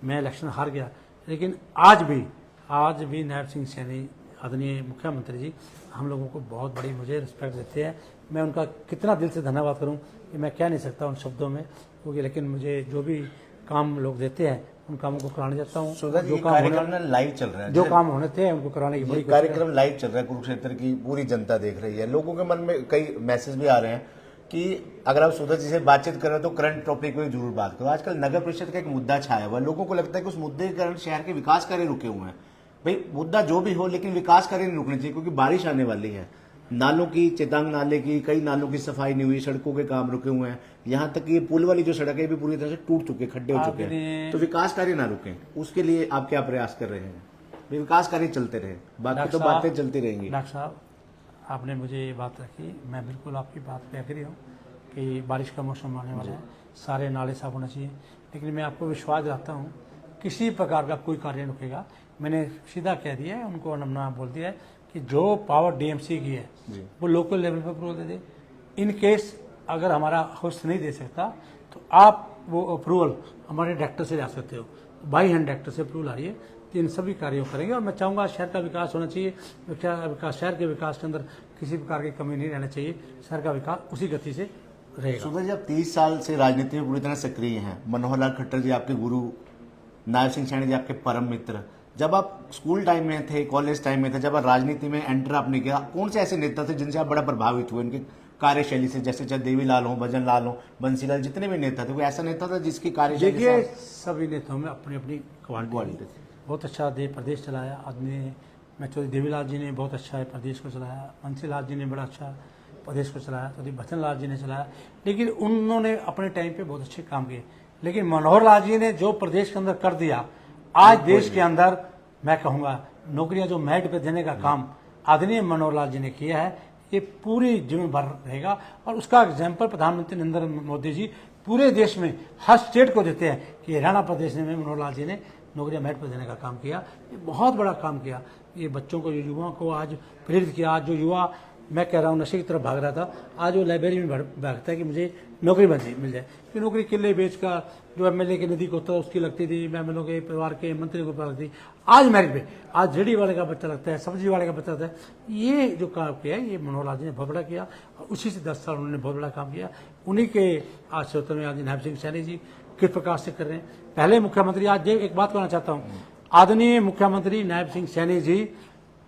[SPEAKER 2] मैं इलेक्शन हार गया, लेकिन आज भी नायब सिंह सैनी आदरणीय मुख्यमंत्री जी हम लोगों को बहुत बड़ी मुझे रिस्पेक्ट देते हैं। मैं उनका कितना दिल से धन्यवाद करूं कि मैं कह नहीं सकता उन शब्दों में, क्योंकि लेकिन मुझे जो भी काम लोग देते हैं उन कामों को कराने जाता हूँ।
[SPEAKER 1] जो कार्यक्रम ना लाइव चल रहा है,
[SPEAKER 2] जो काम होने थे उनको कराने की बड़ी
[SPEAKER 1] कार्यक्रम लाइव चल रहा है, कुरुक्षेत्र की पूरी जनता देख रही है। लोगों के मन में कई मैसेज भी आ रहे हैं कि अगर आप सुधा जी से बातचीत कर रहे हो तो करंट टॉपिक में जरूर बात करो। आजकल नगर परिषद का एक मुद्दा छाया हुआ है, लोगों को लगता है कि उस मुद्दे के कारण शहर के विकास कार्य रुके हुए हैं। भाई मुद्दा जो भी हो, लेकिन विकास कार्य नहीं रुकने चाहिए, क्योंकि बारिश आने वाली है। नालों की, चेतांग नाले की, कई नालों की सफाई नहीं हुई, सड़कों के काम रुके हुए हैं। यहाँ तक कि ये पुल वाली जो सड़क है ये भी पूरी तरह से टूट चुके, खड्डे हो चुके हैं। तो विकास कार्य ना रुके, उसके लिए आप क्या प्रयास कर रहे हैं? विकास कार्य चलते रहे, बाकी तो बातें चलती रहेंगी।
[SPEAKER 2] डॉक्टर साहब, आपने मुझे ये बात रखी, मैं बिल्कुल आपकी बात पे एग्री हूँ कि बारिश का मौसम आने वाला है, सारे नाले साफ होना चाहिए। लेकिन मैं आपको विश्वास दिलाता हूँ, किसी प्रकार का कोई कार्य नहीं रुकेगा। मैंने सीधा कह दिया है, उनको नमना बोल दिया है कि जो पावर डीएमसी की है वो लोकल लेवल पर approval they they. In case अगर हमारा हाउस नहीं दे सकता तो आप वो अप्रूवल हमारे डायरेक्टर से जा सकते हो, बाई हैंड डायरेक्टर से अप्रूवल आ रही है। तो इन सभी कार्यों करेंगे और मैं चाहूँगा शहर का विकास होना चाहिए। शहर के विकास के अंदर किसी प्रकार की कमी नहीं रहना चाहिए, शहर का विकास उसी गति से रहेगा।
[SPEAKER 1] सुधा जी, आप 30 साल से राजनीति में पूरी तरह सक्रिय हैं। मनोहर लाल खट्टर जी आपके गुरु, नायब सिंह सैनी जी आपके परम मित्र। जब आप स्कूल टाइम में थे, कॉलेज टाइम में थे, जब आप राजनीति में एंटर आपने किया, कौन से ऐसे नेता थे जिनसे आप बड़ा प्रभावित हुए उनकी कार्यशैली से? जैसे चाहे देवी लाल हो, भजन लाल हो, बंसीलाल, जितने भी नेता थे, कोई ऐसा नेता था जिसकी कार्यशैली?
[SPEAKER 2] देखिए, सभी नेताओं में अपनी अपनी क्वालिटी थी। बहुत अच्छा प्रदेश चलाया आदमी। मैं चौधरी देवीलाल जी ने बहुत अच्छा प्रदेश को चलाया, बंसीलाल जी ने बड़ा अच्छा प्रदेश को चलाया, चौधरी भजन लाल जी ने चलाया, लेकिन उन्होंने अपने टाइम पे बहुत अच्छे काम किए। लेकिन मनोहर लाल जी ने जो प्रदेश के अंदर कर दिया, आज देश के अंदर मैं कहूँगा नौकरियां जो मेरिट पे देने का काम आदरणीय मनोहर लाल जी ने किया है, ये पूरी जीवन भर रहेगा। और उसका एग्जाम्पल प्रधानमंत्री नरेंद्र मोदी जी पूरे देश में हर स्टेट को देते हैं कि हरियाणा प्रदेश में मनोहर लाल जी ने नौकरियां मेरिट पर देने का काम किया। ये बहुत बड़ा काम किया। ये बच्चों को, युवाओं को आज प्रेरित किया। आज जो युवा, मैं कह रहा हूँ, नशे की तरफ भाग रहा था, आज वो लाइब्रेरी में भागता है कि मुझे नौकरी मिल जाए। कि नौकरी किले बेच का जो एमएलए के नदी को होता है उसकी लगती थी, एमएलए के परिवार के मंत्री को लगती थी, आज मेरिट पे आज रेडी वाले का बच्चा लगता है, सब्जी वाले का बच्चा लगता है। ये जो काम किया है ये मनोहर लाल जी ने बहुत बड़ा किया और उसी से 10 साल उन्होंने बहुत बड़ा काम किया। उन्हीं के आज से में आज नायब सिंह सैनी जी किस प्रकार से कर रहे हैं, पहले मुख्यमंत्री। आज एक बात कहना चाहता हूँ, आदरणीय मुख्यमंत्री नायब सिंह सैनी जी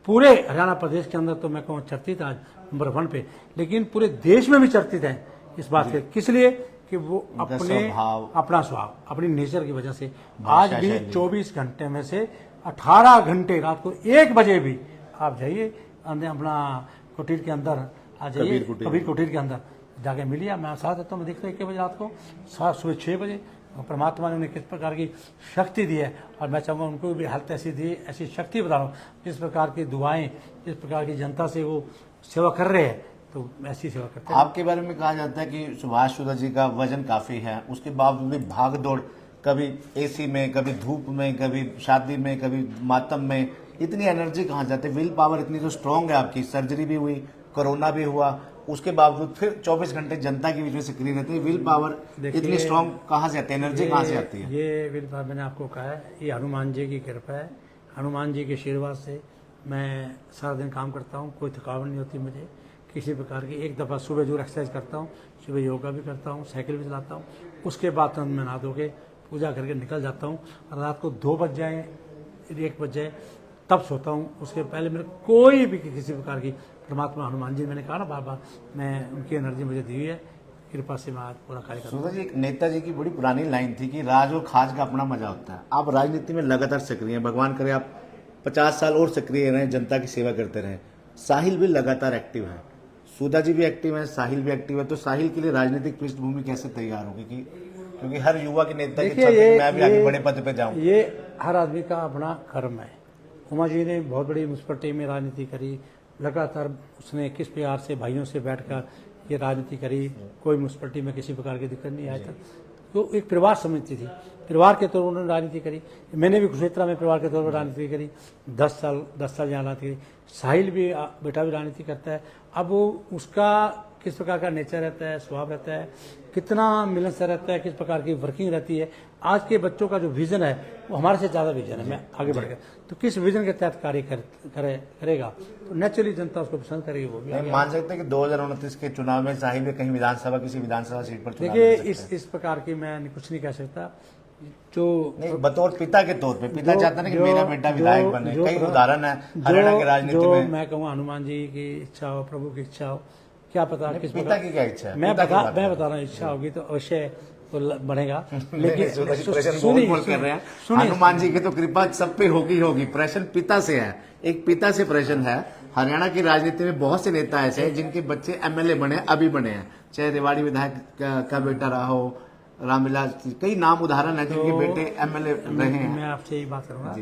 [SPEAKER 2] पूरे हरियाणा प्रदेश के अंदर तो मैं कहूँ चर्चित आज नंबर 1 पे, लेकिन पूरे देश में भी चर्चित है इस बात से। किस लिए? कि वो अपना स्वभाव, अपनी नेचर की वजह से आज भी 24 घंटे में से 18 घंटे रात को 1 बजे भी आप जाइए अपना कुटीर के अंदर, आ जाइए कबीर कुटीर के अंदर जाके मिलिए। मैं साथ रहता हूँ, मैं देखता हूँ 1 बजे रात को, सुबह 6 बजे। परमात्मा ने उन्हें किस प्रकार की शक्ति दी है और मैं चाहूँगा उनको भी हेल्थ ऐसी दी, ऐसी शक्ति बता रहा हूँ, जिस प्रकार की दुआएं, जिस प्रकार की जनता से वो सेवा कर रहे हैं, तो ऐसी सेवा करते हैं।
[SPEAKER 1] आपके बारे में कहा जाता है कि सुभाष सुधा जी का वजन काफी है, उसके बावजूद भी भाग दौड़, कभी एसी में, कभी धूप में, कभी शादी में, कभी मातम में, इतनी एनर्जी कहाँ जाती है? विल पावर इतनी तो स्ट्रांग है आपकी। सर्जरी भी हुई, कोरोना भी हुआ, उसके बावजूद फिर 24 घंटे जनता के बीच में सक्रिय रहते हैं। विल पावर इतनी स्ट्रांग कहाँ से आती है, एनर्जी कहाँ से आती है?
[SPEAKER 2] ये विल पावर मैंने आपको कहा है, ये हनुमान जी की कृपा है। हनुमान जी के आशीर्वाद से मैं सारा दिन काम करता हूँ, कोई थकावट नहीं होती मुझे किसी प्रकार की। एक दफ़ा सुबह जरूर एक्सरसाइज करता हूँ, सुबह योगा भी करता हूँ, साइकिल भी चलाता हूँ। उसके बाद मैं नहा धो के पूजा करके निकल जाता हूँ। रात को 2 बज जाए, 1 बज जाए, तब सोता हूँ। उसके पहले मेरे कोई भी किसी प्रकार की, परमात्मा हनुमान जी मैंने कहा ना बार बार, मैं उनकी एनर्जी मुझे दी हुई है, कृपा से मैं आज पूरा कार्य करता हूँ।
[SPEAKER 1] सुधा जी, एक नेताजी की बड़ी पुरानी लाइन थी कि राज और खाज का अपना मजा होता है। आप राजनीति में लगातार सक्रिय हैं, भगवान करे आप 50 साल और सक्रिय रहें, जनता की सेवा करते रहें। साहिल भी लगातार एक्टिव है, सुधा जी भी एक्टिव है, साहिल भी एक्टिव है। तो साहिल के लिए राजनीतिक पृष्ठभूमि कैसे तैयार होगी क्योंकि हर युवा के नेता की इच्छा होती है कि मैं भी आगे बड़े पद पे जाऊं।
[SPEAKER 2] ये हर आदमी का अपना कर्म है। उमा जी ने बहुत बड़ी म्यूनसिपलिटी में राजनीति करी, लगातार उसने किस प्रकार से भाइयों से बैठकर ये राजनीति करी, कोई म्यूनसिपलिटी में किसी प्रकार की दिक्कत नहीं आई तक। तो एक परिवार समझती थी, परिवार के तौर पर उन्होंने राजनीति करी। मैंने भी कुरुक्षेत्र में परिवार के तौर पर राजनीति करी, 10 साल यहाँ राजनीति करी। साहिल भी बेटा भी राजनीति करता है। अब वो उसका किस प्रकार का नेचर रहता है, स्वभाव रहता है, कितना मिलनसार रहता है, किस प्रकार की वर्किंग रहती है। आज के बच्चों का जो विजन है वो हमारे से ज़्यादा विजन है। मैं आगे बढ़ गया तो किस विजन के तहत कार्य करेगा तो नेचुरली जनता उसको पसंद करेगी। वो भी
[SPEAKER 1] नहीं मान सकते हैं कि 2029 के चुनाव में साहिल भी कहीं किसी विधानसभा सीट पर चुनाव
[SPEAKER 2] देखिए,
[SPEAKER 1] लड़ सकते हैं।
[SPEAKER 2] इस प्रकार की मैं कुछ नहीं कह सकता। जो
[SPEAKER 1] नहीं, बतौर पिता के तौर पे पिता चाहते हैं कि मेरा बेटा विधायक बने। कई उदाहरण है हरियाणा की राजनीति में।
[SPEAKER 2] मैं कहूँ हनुमान जी की इच्छा हो, प्रभु की इच्छा हो, क्या पता किस
[SPEAKER 1] पिता की क्या इच्छा है।
[SPEAKER 2] मैं बता रहा हूँ, इच्छा होगी तो अवश्य तो बनेगा। लेकिन
[SPEAKER 1] कर रहे हैं हनुमान जी की तो कृपा सब पे होगी। प्रश्न पिता से है, एक पिता से प्रश्न है। हरियाणा की राजनीति में बहुत से नेता ऐसे हैं जिनके बच्चे एमएलए बने, अभी बने हैं, चाहे रेवाड़ी विधायक का बेटा रहा हो, रामविलास, कई नाम उदाहरण है जिनके बेटे एमएलए रहे हैं।
[SPEAKER 2] मैं आपसे यही बात करूंगा,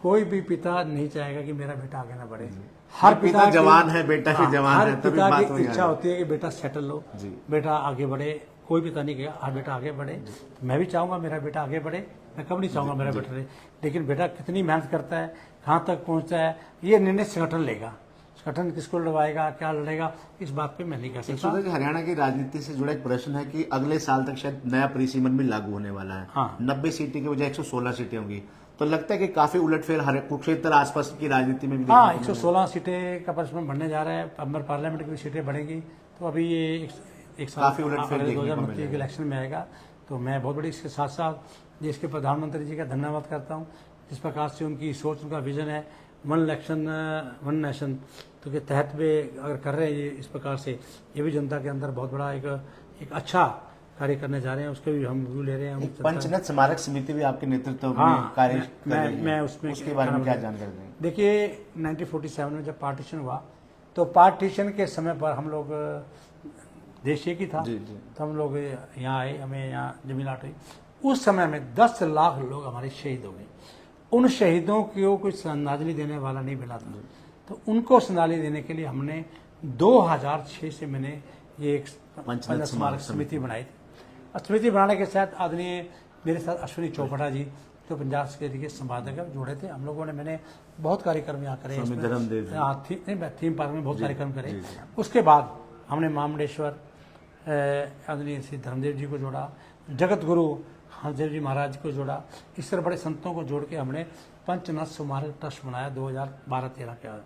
[SPEAKER 2] कोई भी पिता नहीं चाहेगा कि मेरा बेटा आगे ना बढ़े। हर पिता
[SPEAKER 1] जवान है, बेटा ही जवान है,
[SPEAKER 2] हर पिता की इच्छा होती है कि बेटा सेटल हो, बेटा आगे बढ़े। कोई पिता नहीं कहेगा हर बेटा आगे बढ़े। मैं भी चाहूंगा मेरा बेटा आगे बढ़े, मैं कब नहीं चाहूंगा मेरा बेटा रहे। लेकिन बेटा कितनी मेहनत करता है, कहाँ तक पहुंचता है, ये निर्णय संगठन लेगा। संगठन किसको लड़वाएगा, क्या लड़ेगा, इस बात पे मैं नहीं कह सकता।
[SPEAKER 1] हरियाणा की राजनीति से जुड़ा एक प्रश्न है कि अगले साल तक शायद नया परिसीमन भी लागू होने वाला है।
[SPEAKER 2] हाँ।
[SPEAKER 1] 90 सीटें की बजाय 116 सीटें होंगी। तो लगता है कि काफी उलटफेर कुरुक्षेत्र आसपास की राजनीति में भी।
[SPEAKER 2] हाँ, 116 सीटें का परिसीमन बढ़ने जा रहा है। अंबर पार्लियामेंट की भी सीटें बढ़ेंगी। तो अभी ये एक साल 2029 के इलेक्शन में आएगा। तो मैं बहुत बड़ी इसके साथ साथ देश के प्रधानमंत्री जी का धन्यवाद करता हूँ, जिस प्रकार से उनकी सोच, उनका विजन है, वन इलेक्शन वन नेशन तो के तहत वे अगर कर रहे हैं ये इस प्रकार से, ये भी जनता के अंदर बहुत बड़ा एक अच्छा कार्य करने जा रहे हैं। उसके भी हम व्यू ले रहे हैं।
[SPEAKER 1] पंचनद स्मारक समिति भी आपके नेतृत्व में कार्य कर रही है। मैं उसमें उसके बारे में क्या जानकारी दें?
[SPEAKER 2] देखिए, 1947 में जब पार्टीशन हुआ तो पार्टीशन के समय पर हम लोग, देश एक ही था, तो हम लोग यहाँ आए, हमें यहाँ जमीन हुई। उस समय में 10 लाख लोग हमारे शहीद हो गए। उन शहीदों को कोई श्रद्धांजलि देने वाला नहीं मिला था। तो उनको श्रद्धांजलि देने के लिए हमने 2006 से मैंने ये एक पंचनद स्मारक समिति बनाई थी। समिति बनाने के साथ आदरणीय मेरे साथ अश्विनी चोपड़ा जी जो पंजाब के संपादक जुड़े थे। हम लोगों ने मैंने बहुत कार्यक्रम यहाँ करे, थीम पार्क में बहुत कार्यक्रम करे। उसके बाद हमने मामलेश्वर आदरणीय श्री धर्मदेव जी को जोड़ा, जगत गुरु हरदेव जी महाराज को जोड़ा। इस तरह बड़े संतों को जोड़ के हमने पंचनद स्मारक ट्रस्ट बनाया 2012-13 के बाद।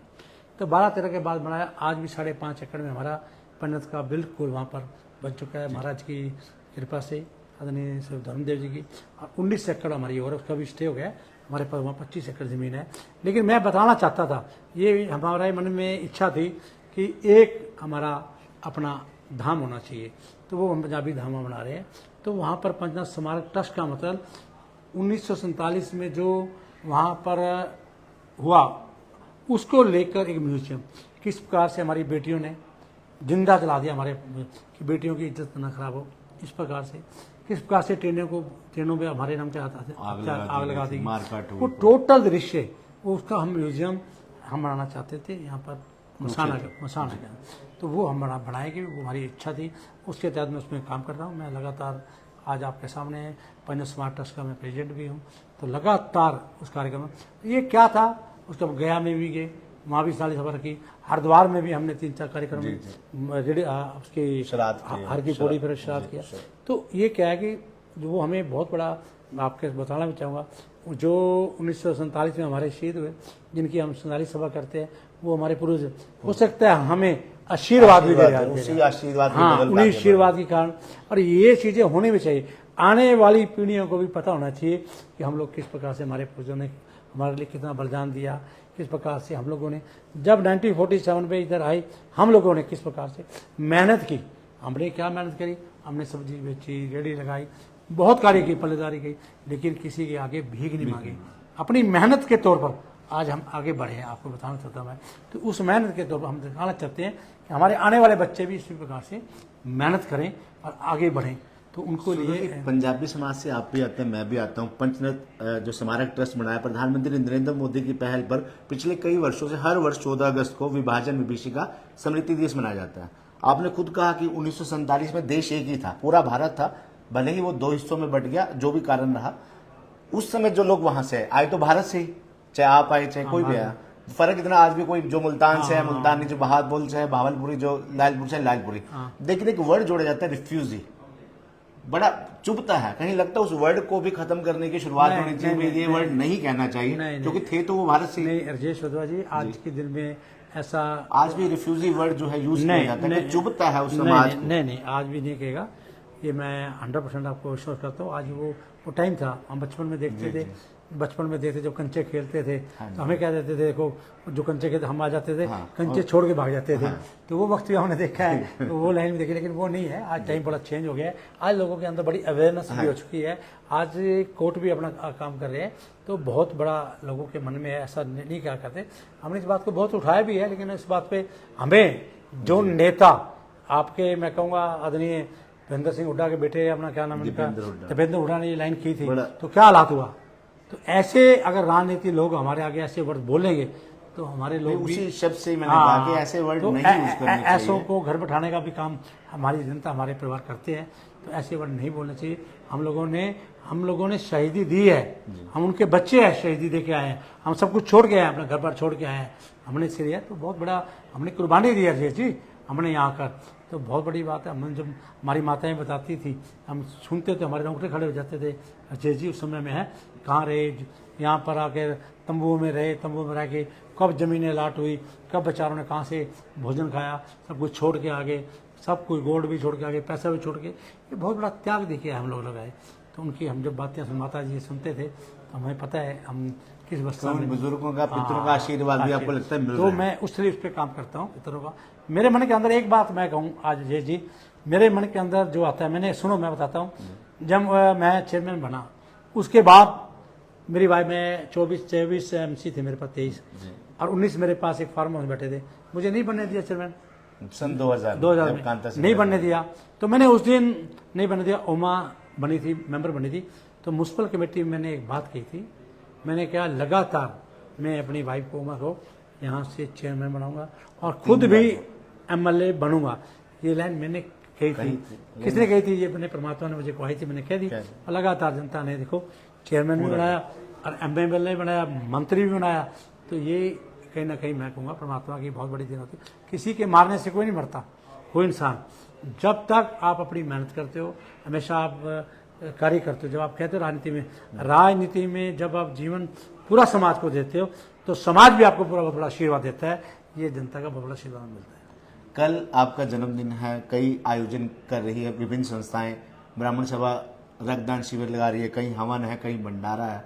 [SPEAKER 2] तो 12-13 के बाद बनाया। आज भी 5.5 एकड़ में हमारा पंचनद का बिल्कुल वहाँ पर बन चुका है महाराज की कृपा से, आदरणीय श्री धर्मदेव जी की। 19 एकड़ हमारी और उसका भी स्टे हो गया। हमारे पास वहाँ 25 एकड़ ज़मीन है। लेकिन मैं बताना चाहता था, ये हमारे मन में इच्छा थी कि एक हमारा अपना धाम होना चाहिए। तो वो हम पंजाबी धाम बना रहे हैं। तो वहाँ पर पंचनद स्मारक ट्रस्ट का मतलब 1947 में जो वहाँ पर हुआ उसको लेकर एक म्यूजियम, किस प्रकार से हमारी बेटियों ने जिंदा जला दिया हमारे, कि बेटियों की इज्जत न खराब हो, इस प्रकार से किस प्रकार से ट्रेनों में हमारे नाम के आग लगा दी, वो टोटल दृश्य उसका हम म्यूजियम हम बनाना चाहते थे यहाँ पर मसाना का। तो वो हम बनाएंगे, वो हमारी इच्छा थी। उसके तहत मैं उसमें काम कर रहा हूँ। मैं लगातार आज आपके सामने पंचनद स्मारक ट्रस्ट का मैं प्रेसिडेंट भी हूँ। तो लगातार उस कार्यक्रम में ये क्या था, उसके गया में भी गए, वहाँ भी सारी सभा रखी। हरिद्वार में भी हमने 3-4 कार्यक्रम उसकी हर की पौड़ी पर श्राद्ध किया। तो ये क्या है कि जो वो हमें बहुत बड़ा आपके बताना भी चाहूँगा, जो 1947 में हमारे शहीद हुए, जिनकी हम 47 सभा करते हैं, वो हमारे पूर्वज, हो सकता है हमें आशीर्वाद भी दे रहा है। उन्हीं आशीर्वाद के कारण। और ये चीज़ें होनी भी चाहिए। आने वाली पीढ़ियों को भी पता होना चाहिए कि हम लोग किस प्रकार से, हमारे पूर्वजों ने हमारे लिए कितना बलिदान दिया, किस प्रकार से हम लोगों ने जब 1947 में इधर आए, हम लोगों ने किस प्रकार से मेहनत की। हमने क्या मेहनत करी, हमने सब्जी बेची, रेडी लगाई, बहुत कार्य की, पल्लेदारी की, लेकिन किसी के आगे भीख नहीं मांगी। अपनी मेहनत के तौर पर आज हम आगे बढ़े हैं, आपको बताना चाहता हूँ मैं। तो उस मेहनत के तौर पर हम दिखाना चाहते हैं कि हमारे आने वाले बच्चे भी इसी प्रकार से मेहनत करें और आगे बढ़ें। तो उनको लिए
[SPEAKER 1] पंजाबी समाज से आप भी आते हैं, मैं भी आता हूँ। पंचरत्न जो स्मारक ट्रस्ट बनाया प्रधानमंत्री नरेंद्र मोदी की पहल पर पिछले कई वर्षों से हर वर्ष 14 अगस्त को विभाजन विभीषिका स्मृति दिवस मनाया जाता है। आपने खुद कहा कि 1947 में देश एक ही था, पूरा भारत था, भले ही वो 2 हिस्सों में बट गया, जो भी कारण रहा। उस समय जो लोग वहां से आए तो भारत से ही, चाहे आप आए चाहे कोई भी आया, फर्क इतना आज भी कोई जो मुल्तान से है मुल्तानी, जो बहादुर से है भावलपुरी, जो लालपुर से है लालपुरी, लेकिन एक वर्ड जोड़ा जाता है रिफ्यूजी, बड़ा चुभता है। कहीं लगता है उस वर्ड को भी खत्म करने की शुरुआत होनी चाहिए, ये वर्ड नहीं कहना चाहिए, क्योंकि थे तो वो भारत से।
[SPEAKER 2] नहीं राजेश वधवा जी, आज के दिन में ऐसा
[SPEAKER 1] आज भी रिफ्यूजी वर्ड जो है यूज किया जाता है, चुभता है उस समाज को।
[SPEAKER 2] नहीं, आज भी नहीं कहेगा, ये मैं 100% आपको विश्वास करता हूँ। आज वो टाइम था, हम बचपन में देखते थे, जब कंचे खेलते थे तो हमें क्या देते थे, देखो जो कंचे खेलते हम आ जाते थे, कंचे छोड़ के भाग जाते थे। तो वो वक्त भी हमने देखा है, तो वो लाइन भी देखी, लेकिन वो नहीं है। आज टाइम बड़ा चेंज हो गया है, आज लोगों के अंदर बड़ी अवेयरनेस भी हो चुकी है, आज कोर्ट भी अपना काम कर रहे हैं। तो बहुत बड़ा लोगों के मन में है, ऐसा नहीं क्या करते। हमने इस बात को बहुत उठाया भी है, लेकिन इस बात पे हमें जो नेता आपके, मैं कहूँगा आदरणीय भूपेंद्र सिंह हुड्डा के बेटे, अपना क्या नाम उनका, दीपेंद्र हुड्डा ने ये लाइन की थी, तो क्या हालात हुआ। तो ऐसे अगर राजनीति लोग हमारे आगे ऐसे वर्ड बोलेंगे तो हमारे लोग भी
[SPEAKER 1] उसी शब्द से मैंने कहा कि ऐसे वर्ड नहीं यूज करने चाहिए।
[SPEAKER 2] ऐसों को घर बैठाने का भी काम हमारी जनता, हमारे परिवार करते हैं, तो ऐसे वर्ड नहीं बोलने चाहिए। हम लोगों ने शहीदी दी है, हम उनके बच्चे हैं, शहीदी दे के आए हैं, हम सब कुछ छोड़ के आए हैं, अपना घर पर छोड़ के आए हैं, हमने इससे लिया। तो बहुत बड़ा हमने कुर्बानी दी है जी हमने यहाँ कर, तो बहुत बड़ी बात है। हम जब हमारी माताएं बताती थी, हम सुनते थे, हमारे रोंगटे खड़े हो जाते थे, अजय जी उस समय में है कहाँ रहे, यहाँ पर आकर तंबुओं में रहे, तंबुओं में रह के कब ज़मीनें लाट हुई, कब बेचारों ने कहाँ से भोजन खाया, सब कुछ छोड़ के आगे, सब कुछ गोल्ड भी छोड़ के आगे, पैसा भी छोड़ के, ये बहुत बड़ा त्याग देखिए हम लोग लगाए। तो उनकी हम जब बातें माता जी सुनते थे तो हमें पता है हम किस अवस्था में,
[SPEAKER 1] बुजुर्गों का, पितरों का आशीर्वाद भी आपको लगता है मिल रहा है।
[SPEAKER 2] तो मैं उस पर काम करता हूँ पितरों का। मेरे मन के अंदर एक बात मैं कहूँ आज जय जी, मेरे मन के अंदर जो आता है, मैंने सुनो मैं बताता हूँ। जब मैं चेयरमैन बना, उसके बाद मेरी भाई में 24 MC थे मेरे पास, 23 और 19 मेरे पास एक फार्म हाउस बैठे थे, मुझे नहीं बनने दिया चेयरमैन
[SPEAKER 1] सन 2000
[SPEAKER 2] में नहीं बनने दिया। तो मैंने उस दिन नहीं बनने दिया, उमा बनी थी, मेंबर बनी थी, तो म्यूनसिपल कमेटी में मैंने एक बात कही थी, मैंने कहा लगातार मैं अपनी वाइफ को, उमा को यहाँ से चेयरमैन बनाऊंगा और खुद भी MLA बनूंगा। ये लाइन मैंने कही थी। किसने कही थी? ये अपने परमात्मा ने मुझे कही थी, मैंने कह दी। और लगातार जनता ने देखो चेयरमैन भी बनाया और MLA बनाया, मंत्री भी बनाया। तो ये कहीं ना कहीं मैं कहूँगा परमात्मा की बहुत बड़ी देन होती है। किसी के मारने से कोई नहीं मरता, कोई इंसान। जब तक आप अपनी मेहनत करते हो, हमेशा आप कार्य करते हो, जब आप कहते हो राजनीति में जब आप जीवन पूरा समाज को देते हो तो समाज भी आपको पूरा बड़ा आशीर्वाद देता है। ये जनता का बहुत बड़ा आशीर्वाद मिलता है।
[SPEAKER 1] कल आपका जन्मदिन है, कई आयोजन कर रही है विभिन्न संस्थाएं, ब्राह्मण सभा रक्तदान शिविर लगा रही है, कहीं हवन है, कहीं भंडारा है।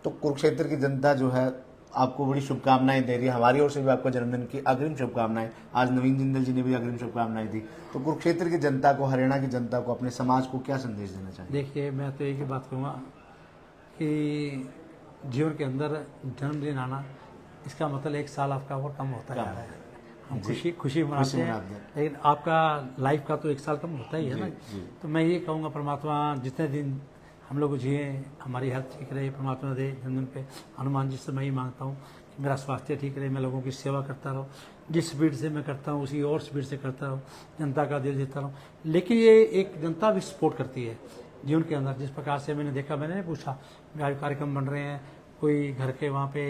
[SPEAKER 1] तो कुरुक्षेत्र की जनता जो है आपको बड़ी शुभकामनाएं दे रही है। हमारी ओर से भी आपको जन्मदिन की अग्रिम शुभकामनाएं। आज नवीन जिंदल जी ने भी अग्रिम शुभकामनाएं दी। तो कुरुक्षेत्र की जनता को, हरियाणा की जनता को, अपने समाज को क्या संदेश देना चाहिए?
[SPEAKER 2] देखिए, मैं तो एक ही बात कहूँगा कि जीवन के अंदर जन्मदिन आना, इसका मतलब 1 साल आपका और कम होता जा रहा है। हम खुशी मनाते हैं, लेकिन आपका लाइफ का तो 1 साल कम होता ही है ना। तो मैं ये कहूँगा परमात्मा जितने दिन हम लोग जिए, हमारी हेल्थ ठीक रहे, परमात्मा दे जन्मदिन पे। हनुमान जी से मैं ही मांगता हूँ कि मेरा स्वास्थ्य ठीक रहे, मैं लोगों की सेवा करता रहूँ, जिस स्पीड से मैं करता हूँ उसी और स्पीड से करता रहूँ, जनता का दिल जीतता रहूँ। लेकिन ये एक जनता भी सपोर्ट करती है जीवन के अंदर। जिस प्रकार से मैंने देखा, मैंने नहीं पूछा, मेरे कार्यक्रम बन रहे हैं, कोई घर के वहाँ पे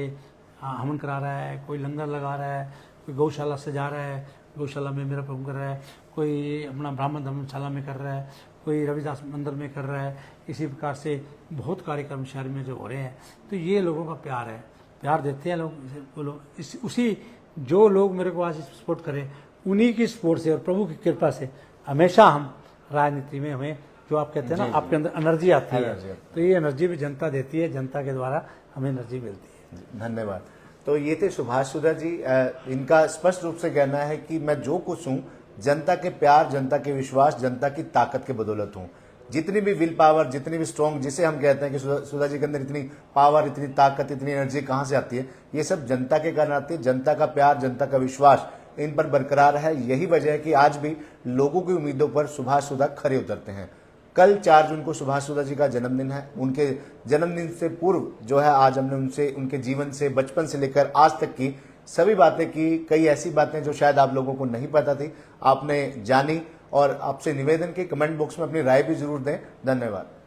[SPEAKER 2] हवन करा रहा है, कोई लंगर लगा रहा है, कोई गौशाला सजा रहा है, गौशाला में मेरा प्रभु कर रहा है, कोई अपना ब्राह्मण धर्मशाला में कर रहा है, कोई रविदास मंदिर में कर रहा है। इसी प्रकार से बहुत कार्यक्रम शहर में जो हो रहे हैं। तो ये लोगों का प्यार है, प्यार देते हैं लोग। वो लोग उसी जो लोग मेरे को आज सपोर्ट करें, उन्हीं की सपोर्ट से और प्रभु की कृपा से हमेशा हम राजनीति में, हमें जो आप कहते हैं ना, आपके अंदर एनर्जी आती है, तो ये एनर्जी भी जनता देती है, जनता के द्वारा हमें एनर्जी मिलती है।
[SPEAKER 1] धन्यवाद। तो ये थे सुभाष सुधा जी। इनका स्पष्ट रूप से कहना है कि मैं जो कुछ हूँ जनता के प्यार, जनता के विश्वास, जनता की ताकत के बदौलत हूँ। जितनी भी विल पावर, जितनी भी स्ट्रॉन्ग, जिसे हम कहते हैं कि सुधा जी के अंदर इतनी पावर, इतनी ताकत, इतनी एनर्जी कहाँ से आती है, ये सब जनता के कारण आती है। जनता का प्यार, जनता का विश्वास इन पर बरकरार है। यही वजह है कि आज भी लोगों की उम्मीदों पर सुभाष सुधा खरे उतरते हैं। कल 4 जून को सुभाष सुधा जी का जन्मदिन है। उनके जन्मदिन से पूर्व जो है आज हमने उनसे, उनके जीवन से, बचपन से लेकर आज तक की सभी बातें की। कई ऐसी बातें जो शायद आप लोगों को नहीं पता थी, आपने जानी। और आपसे निवेदन की कमेंट बॉक्स में अपनी राय भी जरूर दें। धन्यवाद।